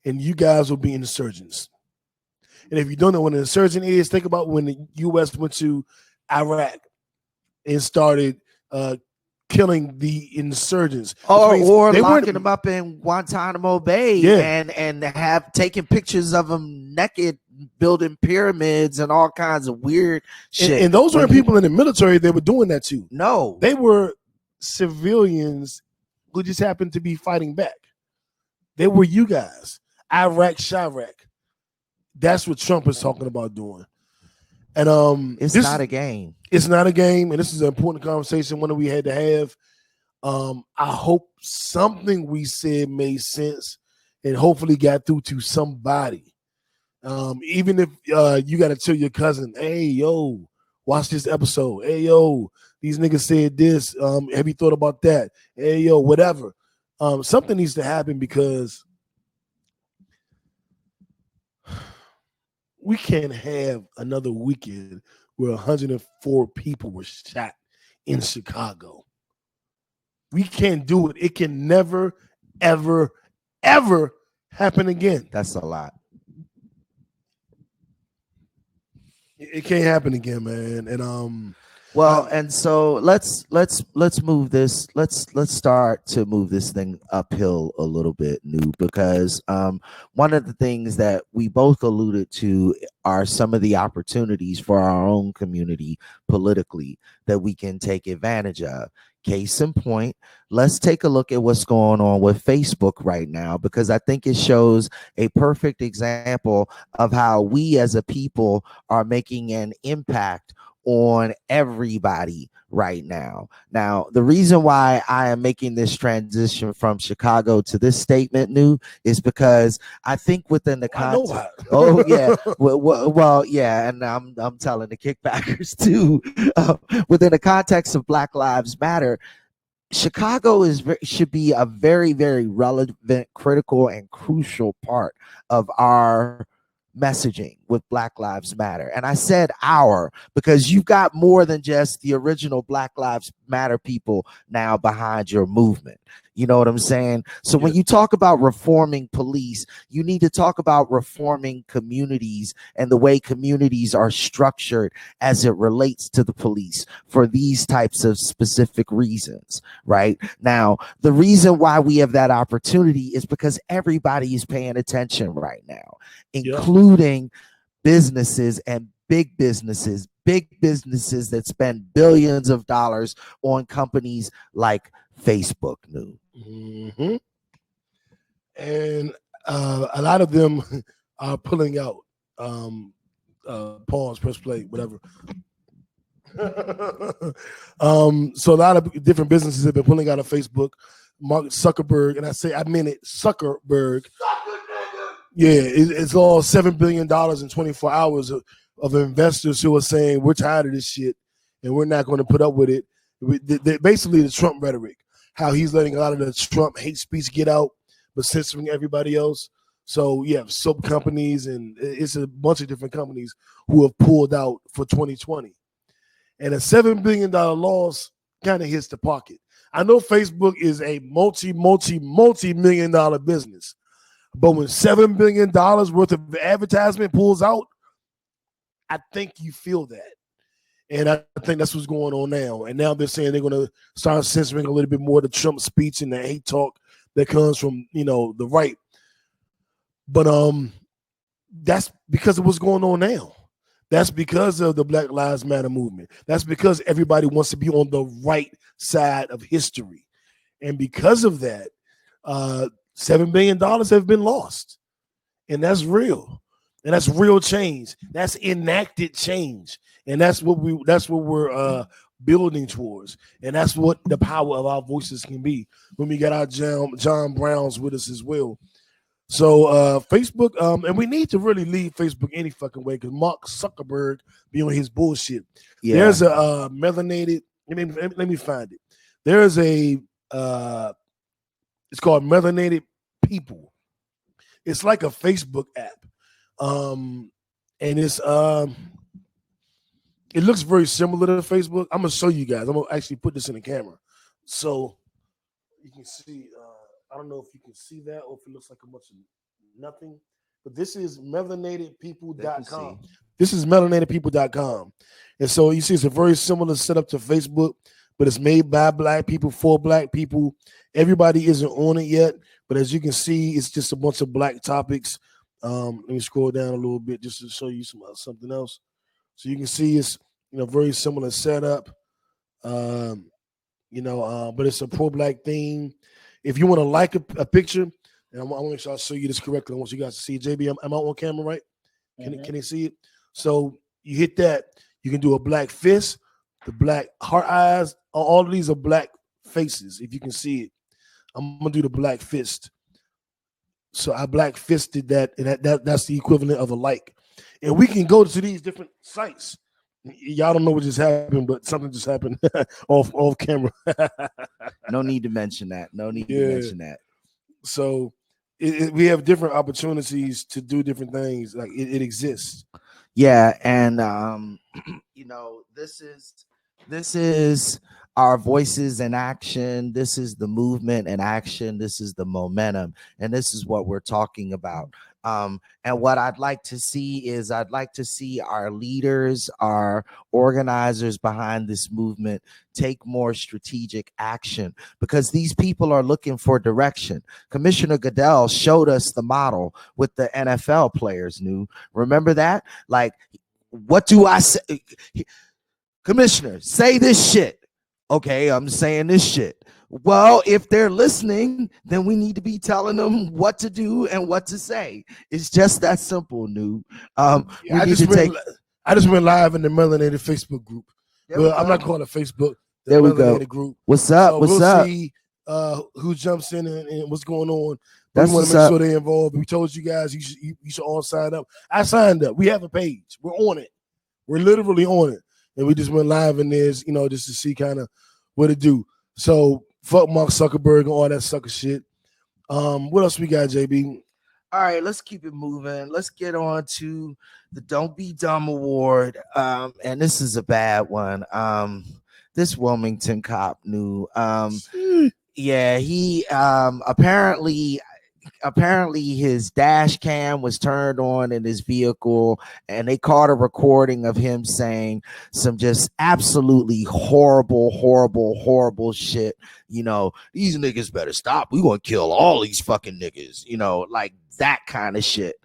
and you guys will be insurgents. And if you don't know what an insurgent is, think about when the U.S. went to Iraq and started killing the insurgents, or locking them up in Guantanamo Bay, and have taken pictures of them naked, building pyramids and all kinds of weird shit. And those weren't people in the military they were doing that to. No, they were civilians who just happened to be fighting back. They were you guys, Iraq, Chirac. That's what Trump is talking about doing. And it's not a game. It's not a game, and this is an important conversation, one that we had to have. I hope something we said made sense and hopefully got through to somebody. Even if you got to tell your cousin, hey, yo, watch this episode. Hey, yo, these niggas said this. Have you thought about that? Hey, yo, whatever. Something needs to happen, because we can't have another weekend where 104 people were shot in Chicago. We can't do it. It can never, ever, ever happen again. That's a lot. It can't happen again, man. And and so let's move this. Let's start to move this thing uphill a little bit, new, because one of the things that we both alluded to are some of the opportunities for our own community politically that we can take advantage of. Case in point, let's take a look at what's going on with Facebook right now, because I think it shows a perfect example of how we as a people are making an impact on everybody right now. Now, the reason why I am making this transition from Chicago to this statement, new, is because I think within the context. Oh yeah, well, yeah, and I'm telling the Kickbackers too. Within the context of Black Lives Matter, Chicago should be a very, very relevant, critical, and crucial part of our messaging, with Black Lives Matter. And I said our because you've got more than just the original Black Lives Matter people now behind your movement. You know what I'm saying? So when you talk about reforming police, you need to talk about reforming communities and the way communities are structured as it relates to the police for these types of specific reasons, right? Now, the reason why we have that opportunity is because everybody is paying attention right now, including businesses and big businesses that spend billions of dollars on companies like Facebook. Mm-hmm. And a lot of them are pulling out. Pause, press play, whatever. So a lot of different businesses have been pulling out of Facebook. Mark Zuckerberg, and I meant it, Zuckerberg. Yeah, it's all $7 billion in 24 hours of investors who are saying we're tired of this shit and we're not going to put up with it. Basically, the Trump rhetoric, how he's letting a lot of the Trump hate speech get out, but censoring everybody else. So yeah, soap companies and it's a bunch of different companies who have pulled out for 2020. And a $7 billion loss kind of hits the pocket. I know Facebook is a multi-million dollar business, but when $7 billion worth of advertisement pulls out, I think you feel that. And I think that's what's going on now. And now they're saying they're going to start censoring a little bit more of the Trump speech and the hate talk that comes from, the right. But that's because of what's going on now. That's because of the Black Lives Matter movement. That's because everybody wants to be on the right side of history. And because of that, $7 billion have been lost. And that's real. And that's real change. That's enacted change. And that's what we're building towards. And that's what the power of our voices can be when we got our John Browns with us as well. So Facebook, and we need to really leave Facebook any fucking way because Mark Zuckerberg be on his bullshit. Yeah. There's a melanated, let me find it. There's a, it's called Melanated People. It's like a Facebook app. And it's, it looks very similar to Facebook. I'm going to show you guys. I'm going to actually put this in the camera. So you can see, I don't know if you can see that or if it looks like a bunch of nothing, but this is melanatedpeople.com. This is melanatedpeople.com. And so you see it's a very similar setup to Facebook, but it's made by Black people for Black people. Everybody isn't on it yet, but as you can see, it's just a bunch of Black topics. Let me scroll down a little bit just to show you something else. So you can see it's very similar setup. But it's a pro-Black theme. If you want to like a picture, and I want to make sure I show you this correctly. I want you guys to see it. JB, am I on camera, right? Can they see it? So you hit that. You can do a black fist, the black heart eyes. All of these are Black faces, if you can see it. I'm going to do the black fist. So I black fisted that, and that's the equivalent of a like. And we can go to these different sites. Y'all don't know what just happened, but something just happened off camera. No need to mention that. To mention that. So we have different opportunities to do different things. Like it exists. Yeah, and this is our voices in action. This is the movement in action. This is the momentum, and this is what we're talking about. And what I'd like to see is our leaders, our organizers behind this movement take more strategic action because these people are looking for direction. Commissioner Goodell showed us the model with the NFL players. Remember that? Like, what do I say? Commissioner, say this shit. Okay, I'm saying this shit. Well, if they're listening, then we need to be telling them what to do and what to say. It's just that simple, I just went live in the Melanated Facebook group. Well, I'm not calling it Facebook. There we go. Group. What's up? So we'll up? See who jumps in and what's going on. We want to make sure they're involved. We told you guys you should all sign up. I signed up. We have a page. We're on it. We're literally on it. And we just went live in this, just to see kind of what to do. So fuck Mark Zuckerberg and all that sucker shit. What else we got, JB? All right, let's keep it moving. Let's get on to the Don't Be Dumb Award. And this is a bad one. This Wilmington cop knew. Yeah, he apparently his dash cam was turned on in his vehicle, and they caught a recording of him saying some just absolutely horrible shit. You know, these niggas better stop. We gonna kill all these fucking niggas, you know, like that kind of shit.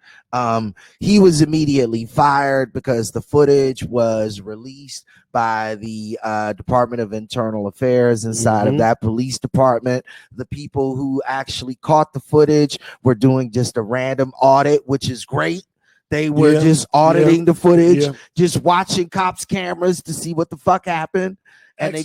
He was immediately fired because the footage was released by the Department of Internal Affairs inside of that police department. The people who actually caught the footage were doing just a random audit, which is great. They were just auditing the footage, just watching cops' cameras to see what the fuck happened. And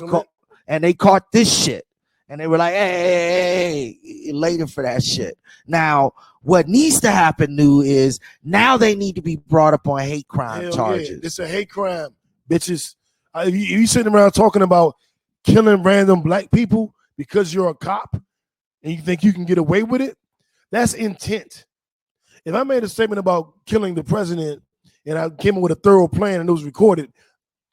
they caught this shit. And they were like, hey, later for that shit. Now, what needs to happen, new, is now they need to be brought up on hate crime charges. Yeah. It's a hate crime, bitches. You sitting around talking about killing random black people because you're a cop and you think you can get away with it? That's intent. If I made a statement about killing the president and I came up with a thorough plan and it was recorded,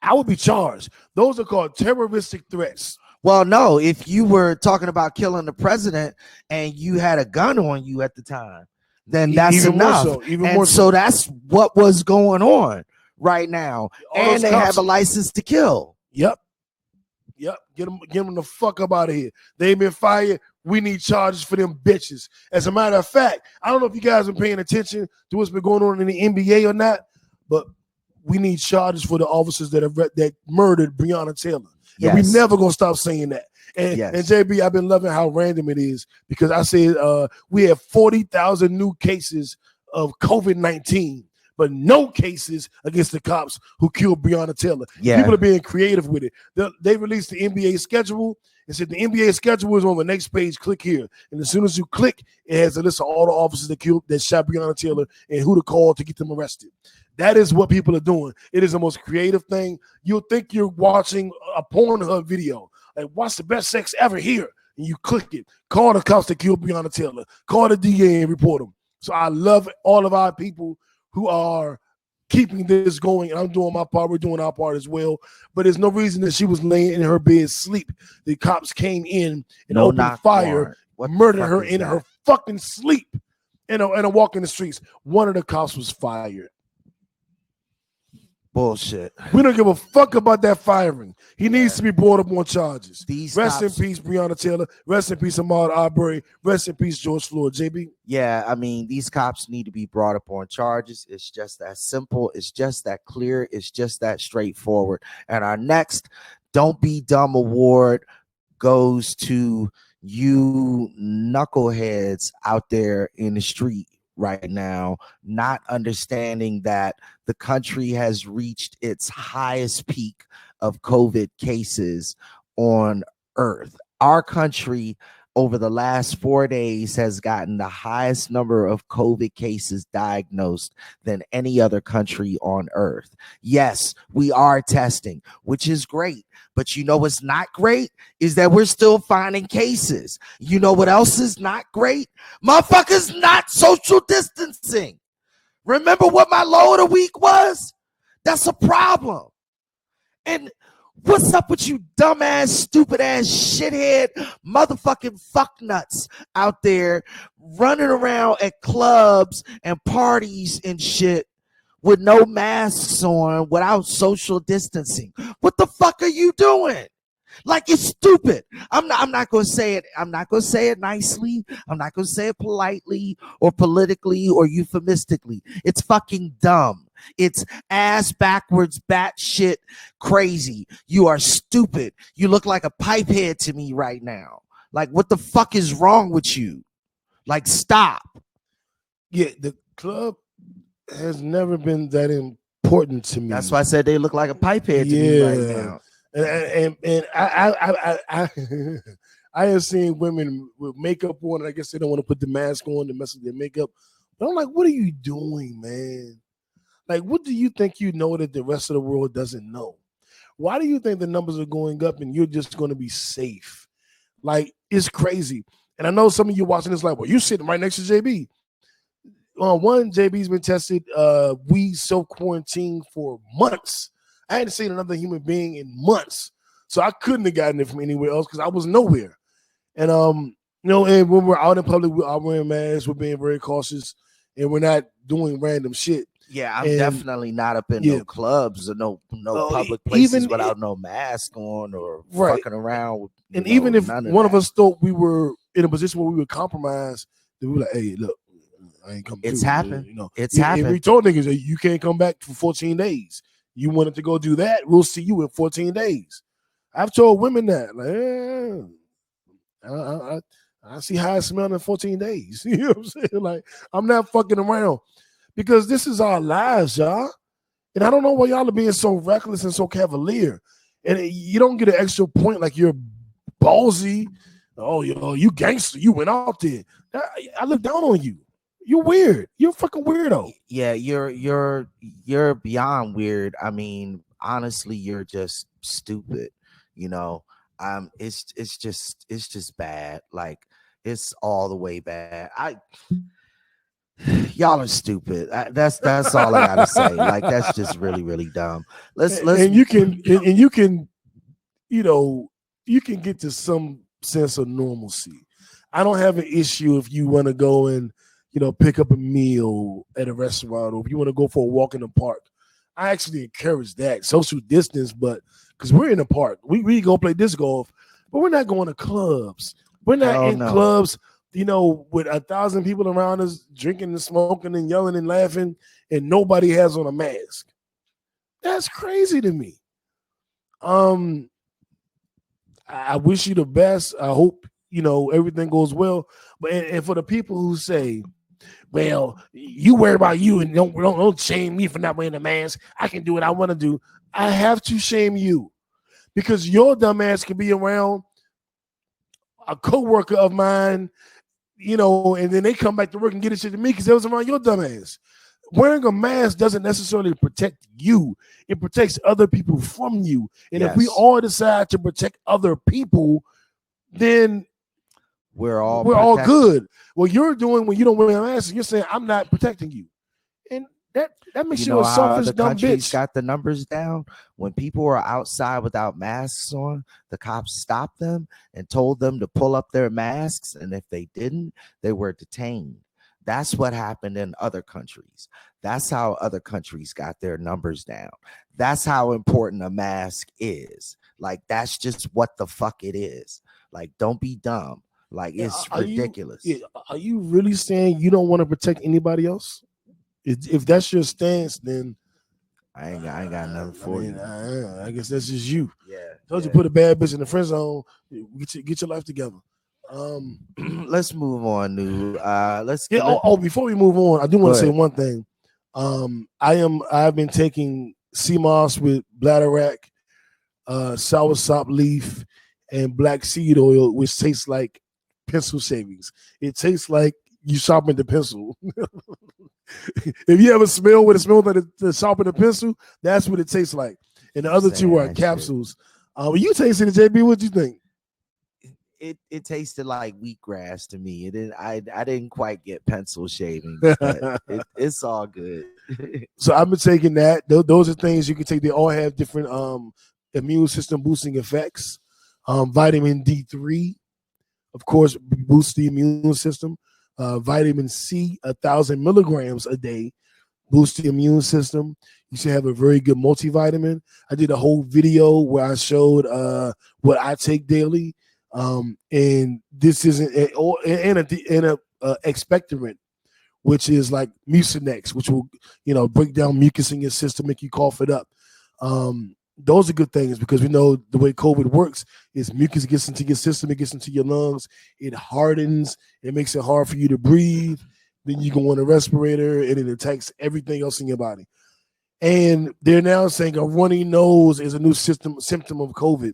I would be charged. Those are called terroristic threats. Well, no, if you were talking about killing the president and you had a gun on you at the time, then that's even enough. So that's what was going on right now. And they have a license to kill. Yep. Get them the fuck up out of here. They've been fired. We need charges for them bitches. As a matter of fact, I don't know if you guys have been paying attention to what's been going on in the NBA or not, but we need charges for the officers that murdered Breonna Taylor. And we never gonna stop saying that. And JB, I've been loving how random it is because I said we have 40,000 new cases of COVID-19, but no cases against the cops who killed Breonna Taylor. People are being creative with it. They released the NBA schedule and said the NBA schedule is on the next page. Click here, and as soon as you click, it has a list of all the officers that shot Breonna Taylor and who to call to get them arrested. That is what people are doing. It is the most creative thing. You'll think you're watching a Pornhub video. Like, what's the best sex ever here? And you click it. Call the cops that killed Breonna Taylor. Call the DA and report them. So I love all of our people who are keeping this going. And I'm doing my part. We're doing our part as well. But there's no reason that she was laying in her bed sleep. The cops came in and opened fire, murdered her in her fucking sleep and a walk in the streets. One of the cops was fired. Bullshit. We don't give a fuck about that firing. He needs to be brought up on charges. Rest in peace, Breonna Taylor. Rest in peace, Ahmaud Arbery. Rest in peace, George Floyd. JB? Yeah, I mean, these cops need to be brought up on charges. It's just that simple. It's just that clear. It's just that straightforward. And our next Don't Be Dumb Award goes to you knuckleheads out there in the street right now, not understanding that the country has reached its highest peak of COVID cases on earth. Our country over the last 4 days has gotten the highest number of COVID cases diagnosed than any other country on earth. Yes, we are testing, which is great. But you know what's not great is that we're still finding cases. You know what else is not great? Motherfuckers not social distancing. Remember what my low of the week was? That's a problem. And what's up with you dumbass, stupid ass, shithead, motherfucking fucknuts out there running around at clubs and parties and shit with no masks on, without social distancing? What the fuck are you doing? Like, it's stupid. I'm not gonna say it. I'm not gonna say it nicely. I'm not gonna say it politely or politically or euphemistically. It's fucking dumb. It's ass backwards, batshit crazy. You are stupid. You look like a pipehead to me right now. Like, what the fuck is wrong with you? Like, stop. Yeah, the club has never been that important to me. That's why I said they look like a pipehead to me right now. And I have seen women with makeup on. I guess they don't want to put the mask on to mess with their makeup. But I'm like, what are you doing, man? Like, what do you think you know that the rest of the world doesn't know? Why do you think the numbers are going up and you're just going to be safe? Like, it's crazy. And I know some of you watching this like, well, you're sitting right next to JB. one, JB's been tested. We self-quarantined for months. I hadn't seen another human being in months. So I couldn't have gotten it from anywhere else because I was nowhere. And and when we're out in public, we are wearing masks, we're being very cautious, and we're not doing random shit. Yeah, I'm definitely not up in no clubs or no public places without no mask on or fucking around. And even if one of us thought we were in a position where we were compromised, then we were like, hey, look, I ain't coming. It's happened. It's happened. happened. And we told niggas, you can't come back for 14 days. You wanted to go do that, we'll see you in 14 days. I've told women that. Like, I see how I smell in 14 days. You know what I'm saying? Like, I'm not fucking around because this is our lives, y'all. And I don't know why y'all are being so reckless and so cavalier. And you don't get an extra point like you're ballsy. Oh, you gangster. You went out there. I look down on you. You're weird. You're a fucking weirdo. Yeah, you're beyond weird. I mean, honestly, you're just stupid. It's just bad. Like, it's all the way bad. Y'all are stupid. That's all I gotta say. Like, that's just really, really dumb. Let's and you can get to some sense of normalcy. I don't have an issue if you want to go and pick up a meal at a restaurant, or if you want to go for a walk in the park. I actually encourage that social distance, but because we're in the park, we go play disc golf, but we're not going to clubs. We're not clubs, with 1,000 people around us drinking and smoking and yelling and laughing, and nobody has on a mask. That's crazy to me. I wish you the best. I hope everything goes well. But and for the people who say, well, you worry about you and don't shame me for not wearing a mask. I can do what I want to do. I have to shame you because your dumb ass can be around a coworker of mine, and then they come back to work and get it shit to me because they was around your dumb ass. Wearing a mask doesn't necessarily protect you. It protects other people from you. And if we all decide to protect other people, then we're all good. What you're doing when you don't wear a mask, you're saying I'm not protecting you, and that makes you a selfish dumb bitch. Got the numbers down. When people were outside without masks on, the cops stopped them and told them to pull up their masks, and if they didn't, they were detained. That's what happened in other countries. That's how other countries got their numbers down. That's how important a mask is. Like, that's just what the fuck it is. Like, don't be dumb. Like, it's ridiculous. Are you really saying you don't want to protect anybody else? If that's your stance, then I ain't got nothing for you. I guess that's just you. Yeah. Told you put a bad bitch in the friend zone. Get your life together. Let's move on, New. Before we move on, I do want to say one thing. I've been taking sea moss with bladderwrack, sour sop leaf, and black seed oil, which tastes like pencil shavings. It tastes like you sharpened the pencil. If you ever smell what it smells like to sharpen the pencil, that's what it tastes like. And the other two are capsules. When you tasted it, JB, what do you think? It tasted like wheatgrass to me. It didn't. I didn't quite get pencil shavings, but it's all good. So I've been taking that. Those are things you can take. They all have different immune system boosting effects. Vitamin D3, of course, boosts the immune system. Vitamin C, 1,000 milligrams a day, boosts the immune system. You should have a very good multivitamin. I did a whole video where I showed what I take daily. And this isn't a expectorant, which is like Mucinex, which will break down mucus in your system, make you cough it up. Those are good things because we know the way COVID works is mucus gets into your system, it gets into your lungs, it hardens, it makes it hard for you to breathe. Then you go on a respirator and it attacks everything else in your body. And they're now saying a runny nose is a new symptom of COVID.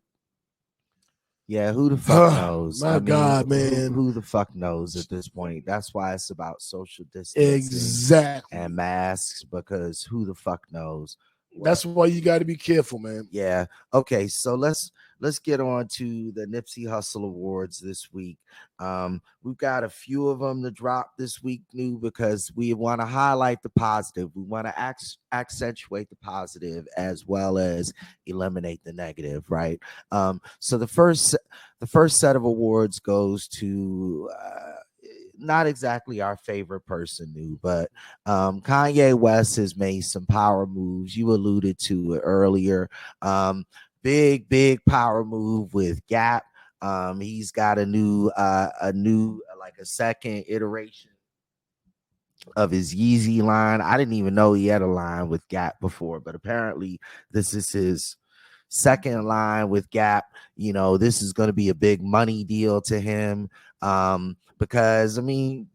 Yeah, who the fuck knows? God, man. Who the fuck knows at this point? That's why it's about social distancing exactly and masks, because who the fuck knows? That's why you got to be careful, man. Yeah. Okay, so let's let's get on to the Nipsey Hussle Awards this week. We've got a few of them to drop this week, new, because we want to highlight the positive. We want to accentuate the positive as well as eliminate the negative, right? So the first set of awards goes to not exactly our favorite person, new, but Kanye West has made some power moves. You alluded to it earlier. Big power move with Gap. He's got a new like a second iteration of his Yeezy line. I didn't even know he had a line with Gap before, but apparently this is his second line with Gap. You know, this is going to be a big money deal to him, because I mean,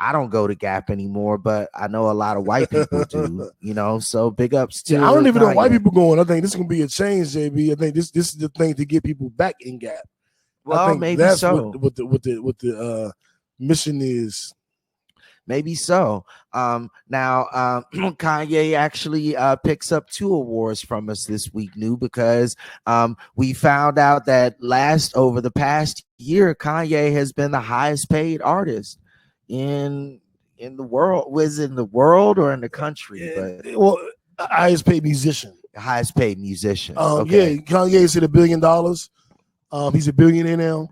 I don't go to Gap anymore, but I know a lot of white people do, you know, so big ups to I don't even know white Kanye. people going. I think this is going to be a change, JB. I think this is the thing to get people back in Gap. Well, I think maybe that's so. what the mission is. Maybe so. Now, Kanye actually picks up 2 awards from us this week, new, because we found out that over the past year, Kanye has been the highest paid artist in the world. Was in the world or in the country? But Well, highest paid musician. Highest paid musician. Okay. Yeah, Kanye's hit $1 billion. He's a billionaire now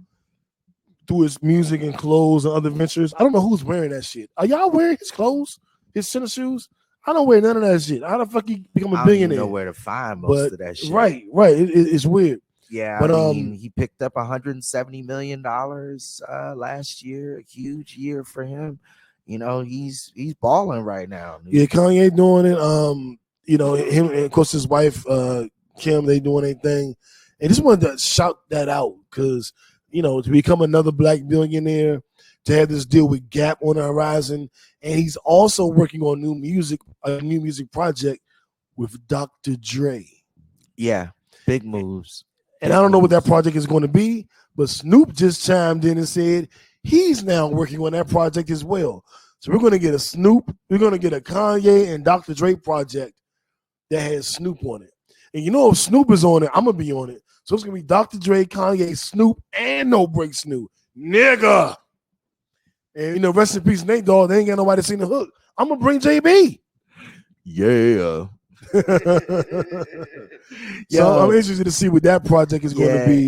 through his music and clothes and other ventures. I don't know who's wearing that shit. Are y'all wearing his clothes, his tennis shoes? I don't wear none of that shit. How the fuck he become a billionaire? I don't know where to find most of that shit. Right. It's weird. Yeah, but I mean, he picked up $170 million last year. A huge year for him. You know, he's balling right now. Dude. Yeah, Kanye doing it. You know, him and of course his wife Kim, they doing their thing. And just wanted to shout that out because, you know, to become another black billionaire, to have this deal with Gap on the horizon, and he's also working on a new music project with Dr. Dre. Yeah, big moves. And I don't know what that project is going to be, but Snoop just chimed in and said he's now working on that project as well. So we're going to get a Snoop, we're going to get a Kanye and Dr. Dre project that has Snoop on it. And you know, if Snoop is on it, I'm going to be on it. So it's going to be Dr. Dre, Kanye, Snoop, and No Break Snoop. Nigga. And, you know, rest in peace, Nate Dogg. They ain't got nobody to sing the hook. I'm going to bring JB. Yeah. So I'm interested to see what that project is going to be.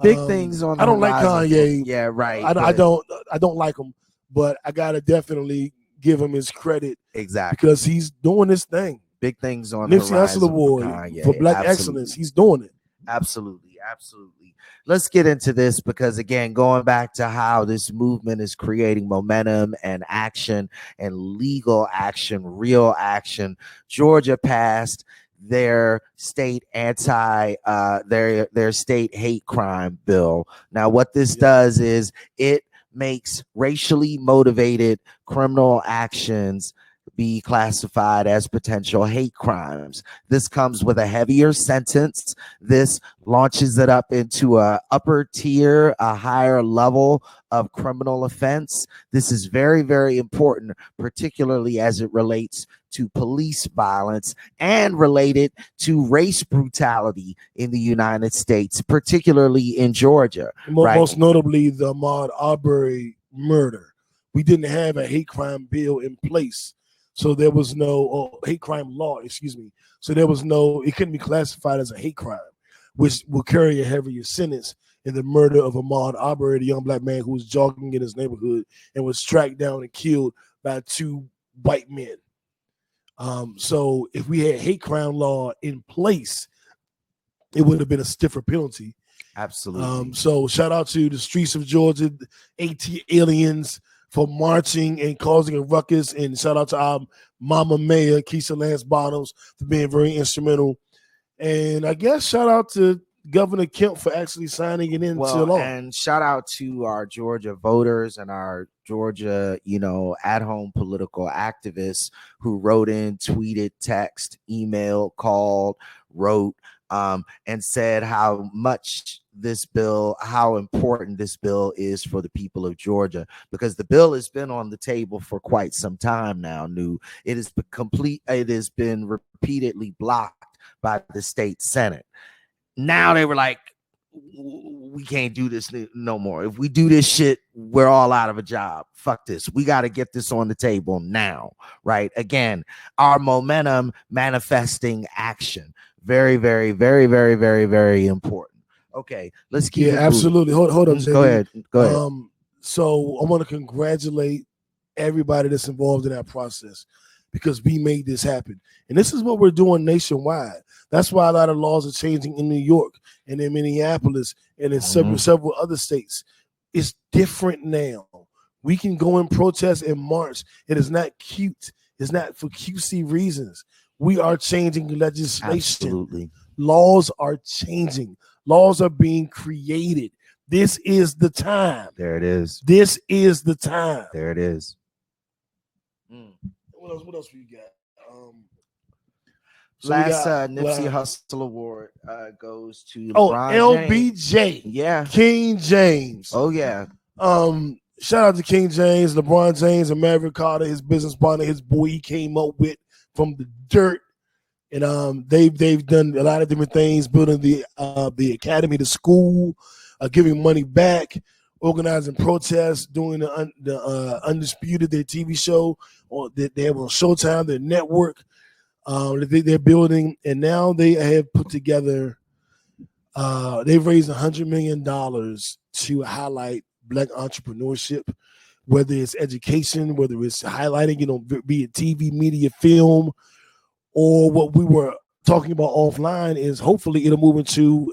Big things on the I don't like horizon. Kanye. Yeah, right. I don't like him, but I got to definitely give him his credit. Exactly. Because he's doing this thing. Big things on Nipsey the horizon Hussle Award for Black Excellence. He's doing it. Absolutely. Let's get into this because, again, going back to how this movement is creating momentum and action and legal action, real action. Georgia passed their state their state hate crime bill. Now, what this does is it makes racially motivated criminal actions be classified as potential hate crimes. This comes with a heavier sentence. This launches it up into a upper tier, a higher level of criminal offense. This is very, very important, particularly as it relates to police violence and related to race brutality in the United States, particularly in Georgia. Most notably, the Ahmaud Arbery murder. We didn't have a hate crime bill in place. So there was no hate crime law, So there was no, it couldn't be classified as a hate crime, which will carry a heavier sentence in the murder of Ahmaud Arbery, the young black man who was jogging in his neighborhood and was tracked down and killed by 2 white men. So if we had hate crime law in place, it would have been a stiffer penalty. Absolutely. So shout out to the streets of Georgia, AT aliens, for marching and causing a ruckus, and shout out to our mama mayor, Keisha Lance Bottoms, for being very instrumental. And I guess shout out to Governor Kemp for actually signing it into law. And shout out to our Georgia voters and our Georgia, at-home political activists who wrote in, tweeted, text, email, called, wrote, and said how important this bill is for the people of Georgia, because the bill has been on the table for quite some time now. It has been repeatedly blocked by the state Senate. Now they were like, we can't do this no more. If we do this shit, we're all out of a job. Fuck this. We got to get this on the table now, right? Again, our momentum manifesting action. Very, very, very, very, very, very important. Okay, let's keep it absolutely. Hold up, JB. Go ahead. So I want to congratulate everybody that's involved in that process, because we made this happen. And this is what we're doing nationwide. That's why a lot of laws are changing in New York and in Minneapolis and in several other states. It's different now. We can go and protest and march. It is not cute. It's not for cutesy reasons. We are changing legislation. Absolutely. Laws are changing. Laws are being created. This is the time. There it is. This is the time. There it is. What else we got? Last Nipsey Hussle Award goes to LeBron LBJ. James. Yeah. King James. Oh, yeah. Shout out to King James, LeBron James, and Maverick Carter, his business partner, his boy he came up with from the dirt. And they've done a lot of different things, building the academy, the school, giving money back, organizing protests, doing the Undisputed, their TV show, or they have on Showtime, their network. They're building, and now they have put together. They've raised $100 million to highlight Black entrepreneurship, whether it's education, whether it's highlighting, be it TV, media, film, or what we were talking about offline is hopefully it'll move into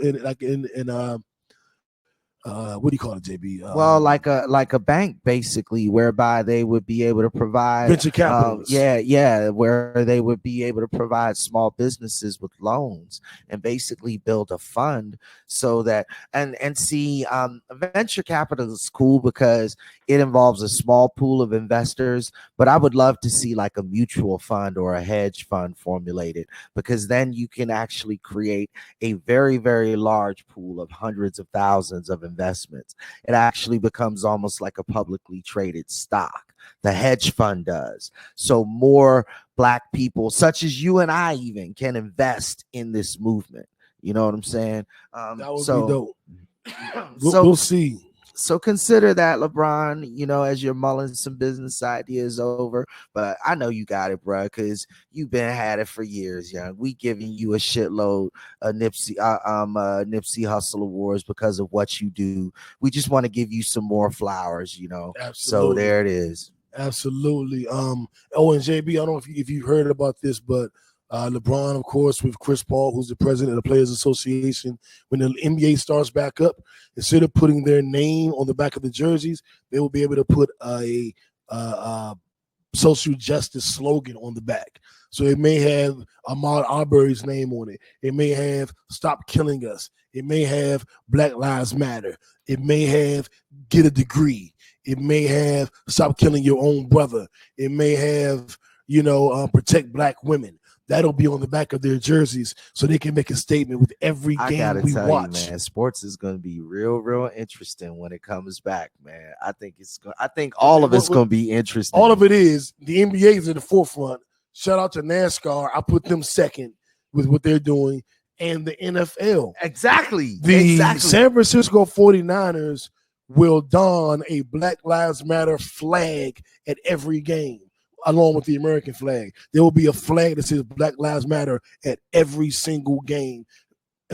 what do you call it, JB? Well, like a bank, basically, whereby they would be able to provide venture capital. Where they would be able to provide small businesses with loans and basically build a fund so that and see venture capital is cool because it involves a small pool of investors, but I would love to see like a mutual fund or a hedge fund formulated, because then you can actually create a very, very large pool of hundreds of thousands of investments. It actually becomes almost like a publicly traded stock. The hedge fund does. So more Black people, such as you and I, even can invest in this movement. You know what I'm saying? That would be dope. We'll see. So consider that, LeBron, as you're mulling some business ideas over. But I know you got it, bro, because you've been had it for years, young. We giving you a shitload of Nipsey Hussle Awards because of what you do. We just want to give you some more flowers, Absolutely. So there it is. Absolutely. And JB, I don't know if you've heard about this, but LeBron, of course, with Chris Paul, who's the president of the Players Association, when the NBA starts back up, instead of putting their name on the back of the jerseys, they will be able to put a social justice slogan on the back. So it may have Ahmaud Arbery's name on it. It may have "Stop Killing Us." It may have "Black Lives Matter." It may have "Get a Degree." It may have "Stop Killing Your Own Brother." It may have, "Protect Black Women." That'll be on the back of their jerseys, so they can make a statement with every game we watch. You, man, sports is going to be real, real interesting when it comes back, man. I think all of it's going to be interesting. All of it is. The NBA is in the forefront. Shout out to NASCAR. I put them second with what they're doing, and the NFL. Exactly. San Francisco 49ers will don a Black Lives Matter flag at every game, along with the American flag. There will be a flag that says Black Lives Matter at every single game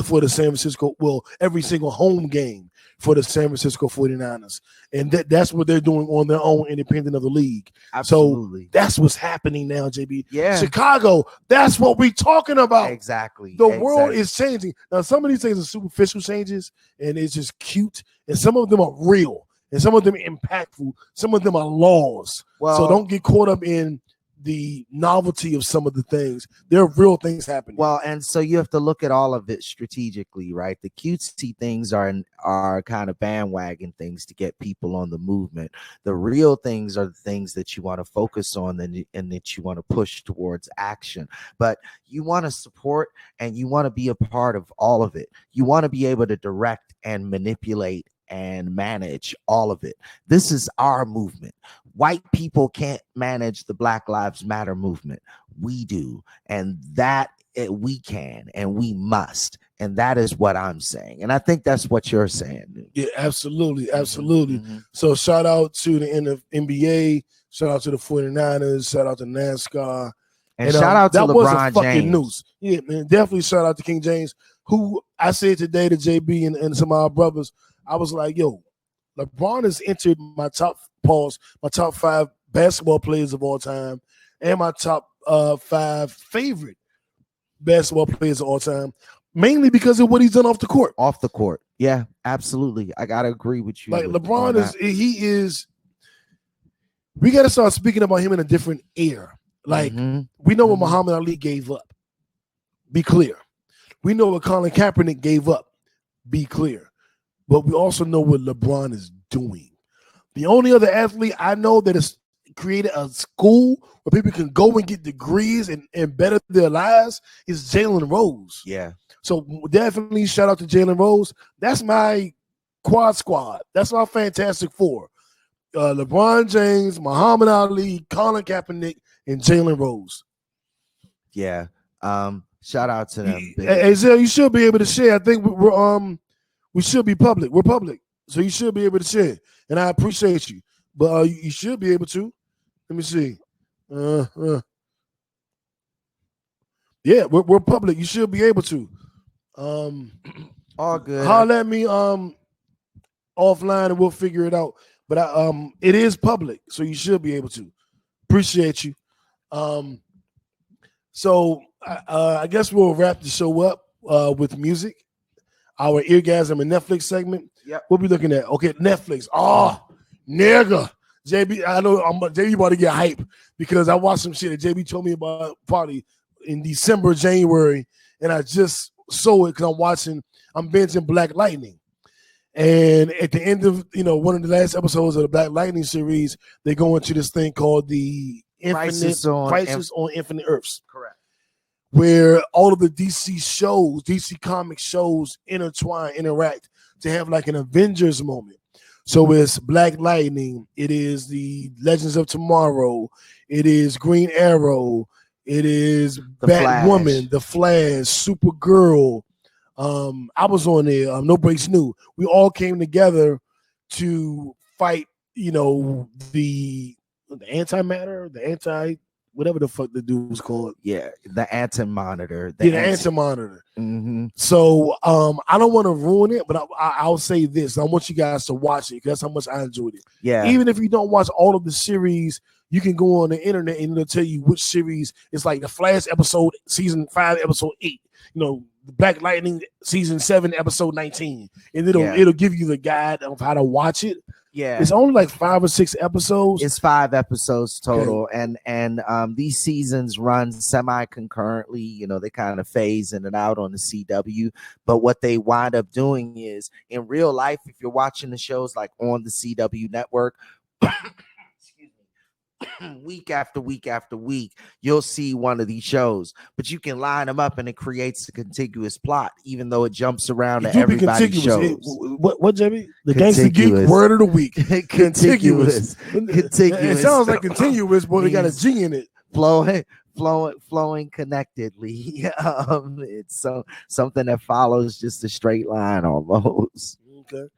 for the every single home game for the San Francisco 49ers. And that's what they're doing on their own, independent of the league. Absolutely. So that's what's happening now, JB. Yeah. Chicago, that's what we're talking about. Exactly. The world is changing. Now, some of these things are superficial changes, and it's just cute, and some of them are real. And some of them are impactful. Some of them are laws. So don't get caught up in the novelty of some of the things. There are real things happening. Well, and so you have to look at all of it strategically, right? The cutesy things are kind of bandwagon things to get people on the movement. The real things are the things that you want to focus on and that you want to push towards action. But you want to support and you want to be a part of all of it. You want to be able to direct and manipulate and manage all of it. This is our movement. White people can't manage the Black Lives Matter movement. We do. And that we can and we must. And that is what I'm saying. And I think that's what you're saying. Yeah, absolutely. Absolutely. Mm-hmm. So shout out to the NBA. Shout out to the 49ers. Shout out to NASCAR. And shout out to that LeBron was a fucking James. News. Yeah, man. Definitely shout out to King James, who I said today to JB and some of our brothers, I was like, yo, LeBron has entered my top 5 basketball players of all time and my top 5 favorite basketball players of all time, mainly because of what he's done off the court. Off the court. Yeah, absolutely. I got to agree with you. Like LeBron we got to start speaking about him in a different air. Like we know what Muhammad Ali gave up. Be clear. We know what Colin Kaepernick gave up. Be clear. But we also know what LeBron is doing. The only other athlete I know that has created a school where people can go and get degrees and better their lives is Jalen Rose. Yeah. So definitely shout out to Jalen Rose. That's my quad squad. That's my Fantastic Four. LeBron James, Muhammad Ali, Colin Kaepernick, and Jalen Rose. Yeah. Shout out to them. Hey, Zell, you should be able to share. I think we should be public. We're public. So you should be able to share. And I appreciate you. But you should be able to. Let me see. Yeah, we're public. You should be able to. All good. Holler at me offline and we'll figure it out. But it is public, so you should be able to. Appreciate you. So I guess we'll wrap the show up with music. Our Eargasm and Netflix segment. Yep. We'll be looking at Netflix. Oh, nigga. JB, I know JB about to get hype because I watched some shit that JB told me about probably in December, January, and I just saw it because I'm binging Black Lightning. And at the end of one of the last episodes of the Black Lightning series, they go into this thing called the Crisis on Infinite Earths. Correct. Where all of the DC comic shows interact to have like an Avengers moment. So it's Black Lightning, it is the Legends of Tomorrow, it is Green Arrow, it is Batwoman, The Flash, Supergirl. I was on there. No Breaks New. We all came together to fight. The antimatter, whatever the fuck the dude was called. Yeah, the Anti-Monitor. The Anti-Monitor. Mm-hmm. So I don't want to ruin it, but I'll say this. I want you guys to watch it because that's how much I enjoyed it. Yeah. Even if you don't watch all of the series, you can go on the internet and it'll tell you which series. It's like the Flash episode, season 5, episode 8. Black Lightning season 7, episode 19. And it'll give you the guide of how to watch it. Yeah. It's only like 5 or 6 episodes. It's 5 episodes total. Okay. And these seasons run semi-concurrently. They kind of phase in and out on the CW. But what they wind up doing is in real life, if you're watching the shows like on the CW network, week after week after week, you'll see one of these shows, but you can line them up and it creates a contiguous plot, even though it jumps around to everybody's shows. What, Jamie? The Gangsta Geek word of the week. Contiguous. It sounds like continuous, but it got a G in it. Flowing connectedly. It's something that follows just a straight line almost. Okay.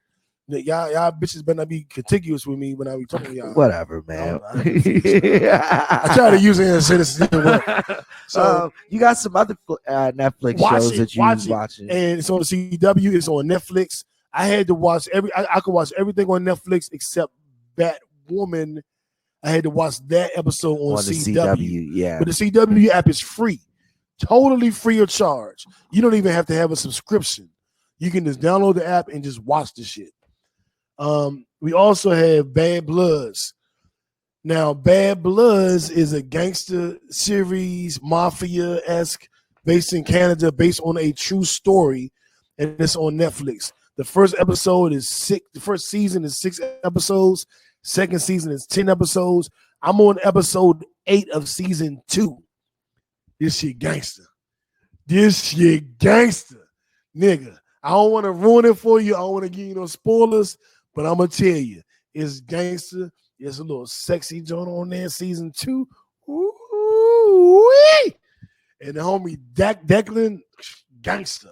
Y'all bitches better not be contiguous with me when I be talking to y'all. Whatever, man. I try to use it and say this didn't work. So you got some other Netflix shows that you watching, and it's on the CW. It's on Netflix. I had to watch I could watch everything on Netflix except Batwoman. I had to watch that episode on CW. Yeah, but the CW app is free, totally free of charge. You don't even have to have a subscription. You can just download the app and just watch the shit. We also have Bad Bloods. Now, Bad Bloods is a gangster series, mafia-esque, based in Canada, based on a true story, and it's on Netflix. The first episode is 6. The first season is 6 episodes. Second season is 10 episodes. I'm on episode 8 of season 2. This shit gangster. Nigga. I don't want to ruin it for you. I don't want to give you no spoilers, but I'm gonna tell you, it's gangster. There's a little sexy joint on there, season 2. Ooh-wee. And the homie Declan, gangster.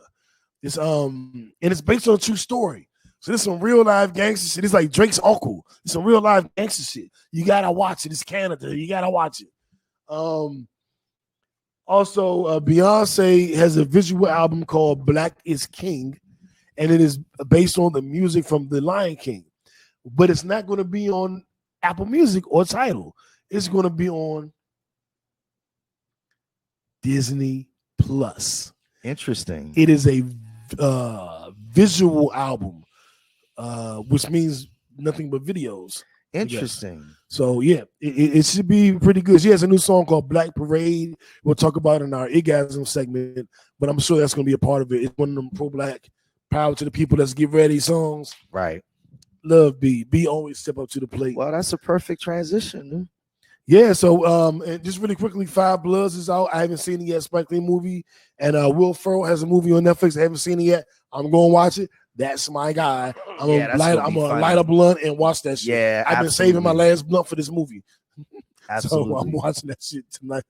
It's and it's based on a true story. So this is some real life gangster shit. It's like Drake's uncle. It's some real life gangster shit. You gotta watch it. It's Canada. You gotta watch it. Also, Beyonce has a visual album called Black is King, and it is based on the music from The Lion King. But it's not going to be on Apple Music or Tidal. It's going to be on Disney Plus. Interesting. It is a visual album, which means nothing but videos. Interesting. So yeah, it should be pretty good. She has a new song called Black Parade. We'll talk about it in our Orgasm segment, but I'm sure that's going to be a part of it. It's one of them pro-black, power to the people, let's get ready songs. Right. Love B. B always step up to the plate. Well, that's a perfect transition. Dude. Yeah, so and just really quickly, Five Bloods is out. I haven't seen it yet. Spike Lee movie, and Will Ferrell has a movie on Netflix. I haven't seen it yet. I'm going to watch it. That's my guy. I'm gonna light a blunt and watch that shit. Yeah, I've been saving my last blunt for this movie. Absolutely. So I'm watching that shit tonight.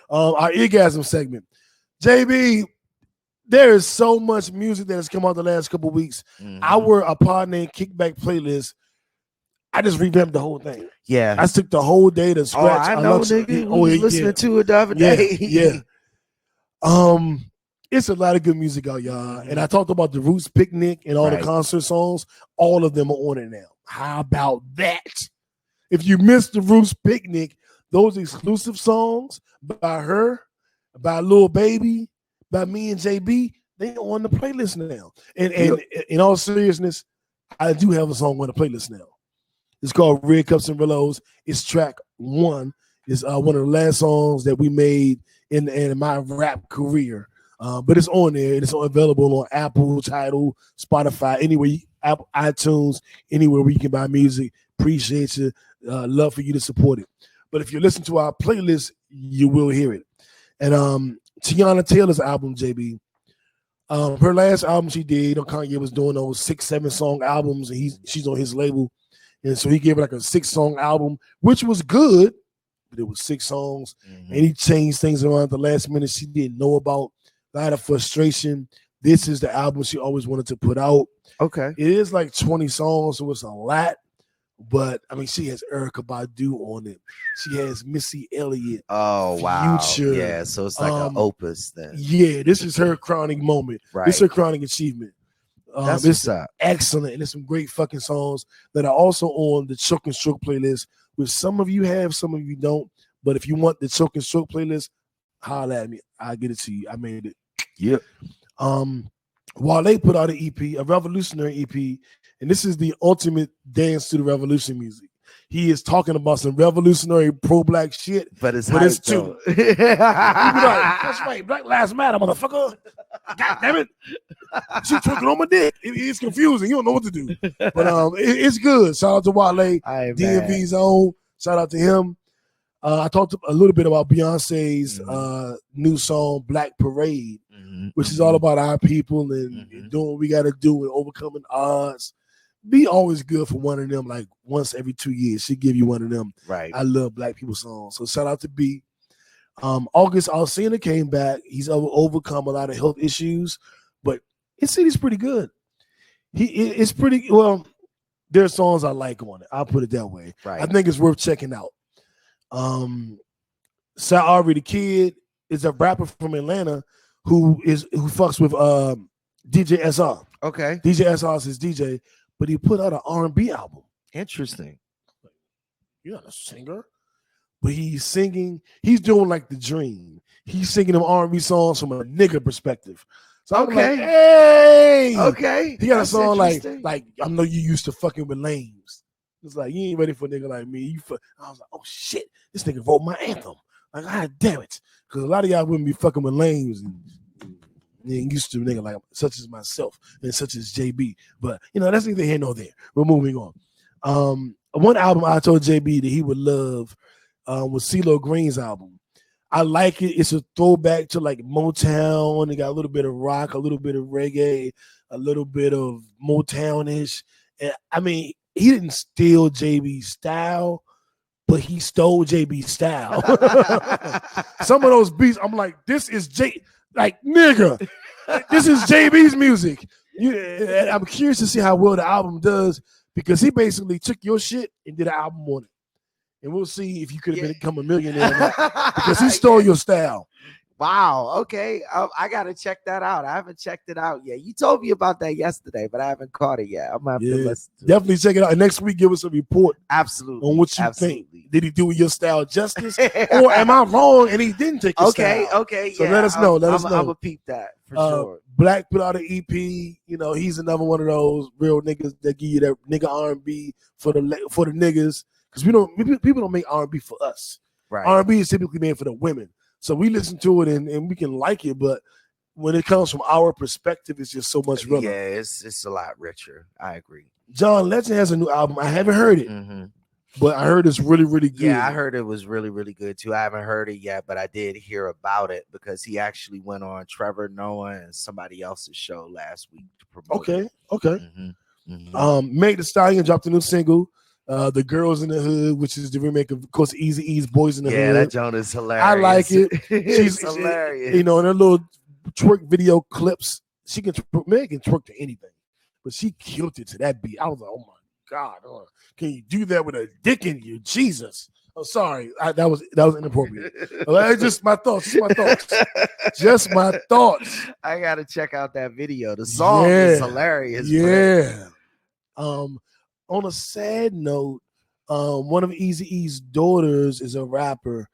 Our Orgasm segment. JB, there is so much music that has come out the last couple of weeks. Mm-hmm. Our Pod Named Kickback playlist, I just revamped the whole thing. Yeah. I took the whole day to scratch. I know, nigga. We was listening to it the other day. Yeah. It's a lot of good music out, y'all. And I talked about the Roots Picnic and all the concert songs. All of them are on it now. How about that? If you missed the Roots Picnic, those exclusive songs by her, by Lil Baby, by me and JB, they are on the playlist now. And in all seriousness, I do have a song on the playlist now. It's called Red Cups and Reloads. It's track 1. It's one of the last songs that we made in my rap career. But it's on there. It's available on Apple, Tidal, Spotify, anywhere, Apple, iTunes, anywhere where you can buy music. Appreciate you. Love for you to support it. But if you listen to our playlist, you will hear it. And Tiana Taylor's album, JB, her last album she did, Kanye was doing those 6-7 song albums, and she's on his label. And so he gave her like a 6-song album, which was good, but it was 6 songs. Mm-hmm. And he changed things around at the last minute she didn't know about. A lot of frustration. This is the album she always wanted to put out. Okay. It is like 20 songs, so it's a lot. But I mean, she has Erykah Badu on it. She has Missy Elliott. Oh, wow. Future. Yeah, so it's like an opus then. Yeah, this is her crowning moment. Right. This is her crowning achievement. That's it's excellent. And there's some great fucking songs that are also on the Choke and Stroke playlist, which some of you have, some of you don't. But if you want the Choke and Stroke playlist, holla at me. I'll get it to you. I made it. Yep. Wale put out an EP, a revolutionary EP, and this is the ultimate dance to the revolution music. He is talking about some revolutionary pro-black shit, but it's too. Like, that's right, Black Lives Matter, motherfucker. God damn it. She twerking on my dick. It's confusing. You don't know what to do. But it's good. Shout out to Wale, DMV's own. Shout out to him. I talked a little bit about Beyonce's new song, Black Parade, which is all about our people and doing what we got to do and overcoming odds. Be always good for one of them, like once every 2 years. She give you one of them. Right. I love Black people songs. So shout out to B. August Alsina came back. He's overcome a lot of health issues, but he's pretty good. It's pretty, well, there's songs I like on it. I'll put it that way. Right. I think it's worth checking out. Sa'ari the Kid is a rapper from Atlanta who fucks with DJ SR. Okay. DJ SR is his DJ, but he put out an R&B album. Interesting. You're not a singer, but he's singing. He's doing like the dream. He's singing them R&B songs from a nigga perspective. So I'm like, hey, okay. He got a song like I know you used to fucking with lames. It's like, you ain't ready for a nigga like me. I was like, oh shit, this nigga wrote my anthem. Like, god damn it. Because a lot of y'all wouldn't be fucking with lames and used to a nigga like such as myself and such as JB. But that's neither here nor there. We're moving on. One album I told JB that he would love was CeeLo Green's album. I like it. It's a throwback to like Motown. It got a little bit of rock, a little bit of reggae, a little bit of Motown-ish. And I mean, he didn't steal JB's style, but he stole JB's style. Some of those beats, I'm like, this is nigga, this is JB's music. I'm curious to see how well the album does, because he basically took your shit and did an album on it. And we'll see if you could have become a millionaire or not, because he stole your style. Wow. Okay. I got to check that out. I haven't checked it out yet. You told me about that yesterday, but I haven't caught it yet. I'm going to have to listen to it. Definitely check it out. And next week, give us a report. Absolutely. On what you think. Did he do your style justice? Or am I wrong and he didn't take your style? Okay. So let us know. I'm going to peep that for sure. Black put out an EP. You know, he's another one of those real niggas that give you that nigga R&B for the niggas. Because people don't make R&B for us. Right. R&B is typically made for the women. So we listen to it and we can like it, but when it comes from our perspective, it's just so much realer. Yeah, it's a lot richer. I agree. John Legend has a new album. I haven't heard it, but I heard it's really, really good. Yeah, I heard it was really, really good too. I haven't heard it yet, but I did hear about it because he actually went on Trevor Noah and somebody else's show last week to promote it. Okay. Meg Thee Stallion dropped a new single. The Girls in the Hood, which is the remake of course, Eazy-E's Boys in the Hood. Yeah, that joint is hilarious. I like it. She's hilarious. You know, in her little twerk video clips, Meg can twerk to anything, but she killed it to that beat. I was like, oh my God, can you do that with a dick in you? Jesus. Oh, sorry, that was inappropriate. Just my thoughts. Just my thoughts. I gotta check out that video. The song is hilarious. Yeah. On a sad note, one of Eazy-E's daughters is a rapper,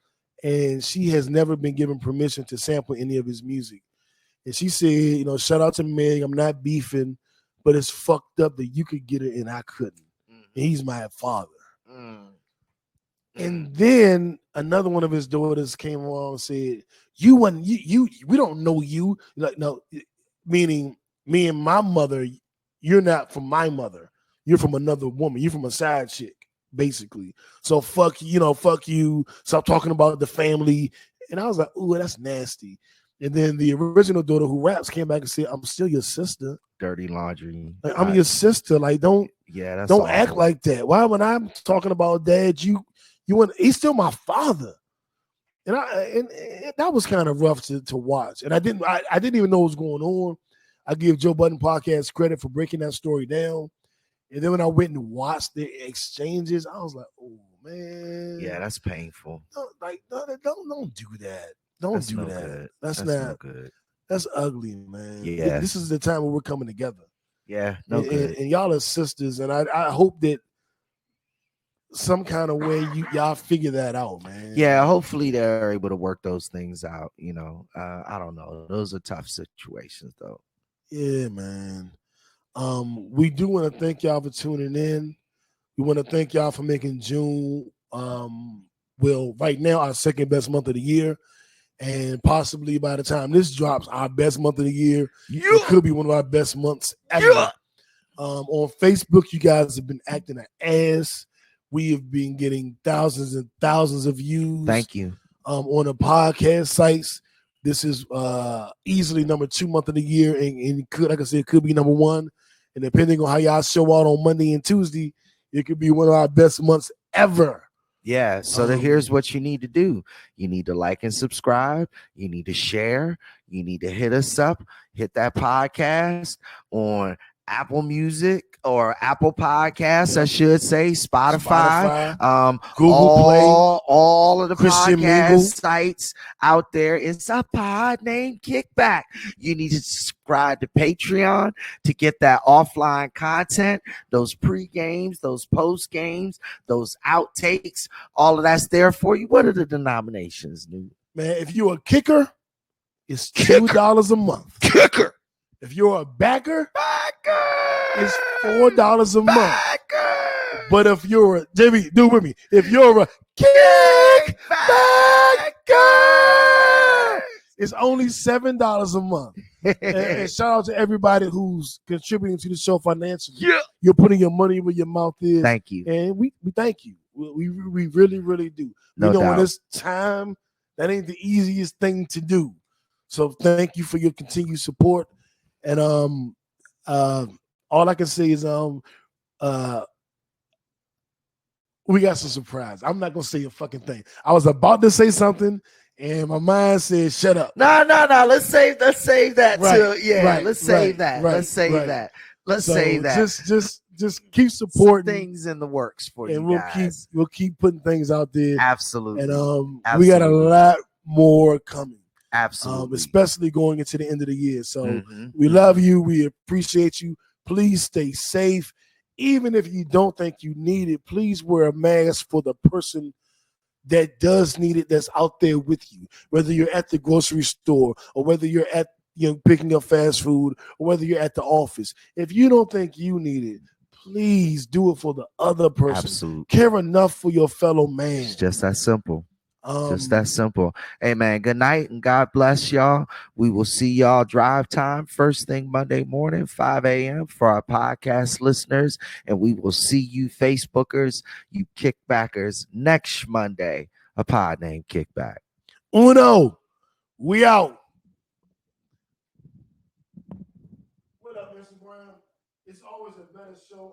and she has never been given permission to sample any of his music. And she said, you know, shout out to Meg, I'm not beefing, but it's fucked up that you could get it and I couldn't. And he's my father. And then another one of his daughters came along and said, we don't know you. Like, no, meaning me and my mother, you're not from my mother. You're from another woman. You're from a side chick, basically. So fuck you. Stop talking about the family. And I was like, ooh, that's nasty. And then the original daughter who raps came back and said, I'm still your sister. Dirty laundry. Like, I'm your sister. Like, don't act like that. Why when I'm talking about dad, he's still my father. And that was kind of rough to watch. And I didn't even know what was going on. I give Joe Budden Podcast credit for breaking that story down. And then when I went and watched the exchanges, I was like, "Oh man, yeah, that's painful. Don't do that. Don't do that. Good. That's not good. That's ugly, man. Yeah, this is the time when we're coming together. Yeah, and y'all are sisters, and I hope that some kind of way y'all figure that out, man. Yeah, hopefully they're able to work those things out. You know, I don't know. Those are tough situations, though. Yeah, man. We do want to thank y'all for tuning in. We want to thank y'all for making June, right now, our second best month of the year. And possibly by the time this drops, our best month of the year. Yeah. It could be one of our best months ever. Yeah. On Facebook, you guys have been acting an ass. We have been getting thousands and thousands of views. Thank you. On the podcast sites. This is easily number 2 month of the year. And could, like I said, it could be number 1. And depending on how y'all show out on Monday and Tuesday, it could be one of our best months ever. Yeah. So here's what you need to do. You need to like and subscribe. You need to share. You need to hit us up. Hit that podcast on Apple Music or Apple Podcasts, I should say, Spotify. Google Play, all of the Christian podcast Mingle sites out there. It's a pod named Kickback. You need to subscribe to Patreon to get that offline content, those pre-games, those post-games, those outtakes, all of that's there for you. What are the denominations, dude? Man, if you're a kicker, it's $2 a month. Kicker. If you're a backer, it's $4 a month. But if you're a JB, do with me. If you're a kickbacker, it's only $7 a month. and shout out to everybody who's contributing to the show financially. Yeah, you're putting your money where your mouth is. Thank you, and we thank you. We really, really do. No doubt. In this time That ain't the easiest thing to do. So thank you for your continued support. And all I can say is we got some surprise. I'm not gonna say a fucking thing. I was about to say something, and my mind said, "Shut up." No. Let's save that Right, too. Yeah, right, let's save right, that. right, Let's save right. that. Let's So save that. just keep Some supporting, things in the works for and you we'll guys. keep putting things out there. Absolutely. And Absolutely. we got a lot more coming. Absolutely. Especially going into the end of the year. So we Mm-hmm. love you. We appreciate you. Please stay safe. Even if you don't think you need it, please wear a mask for the person that does need it, that's out there with you. Whether you're at the grocery store or whether you're at picking up fast food or whether you're at the office. If you don't think you need it, please do it for the other person. Absolutely. Care enough for your fellow man. It's just that simple. Just that simple. Hey, man, good night and God bless y'all. We will see y'all drive time first thing Monday morning, 5 a.m. for our podcast listeners. And we will see you Facebookers, you kickbackers, next Monday, a pod named Kickback. Uno, we out. What up, Mr. Brown? It's always a better show.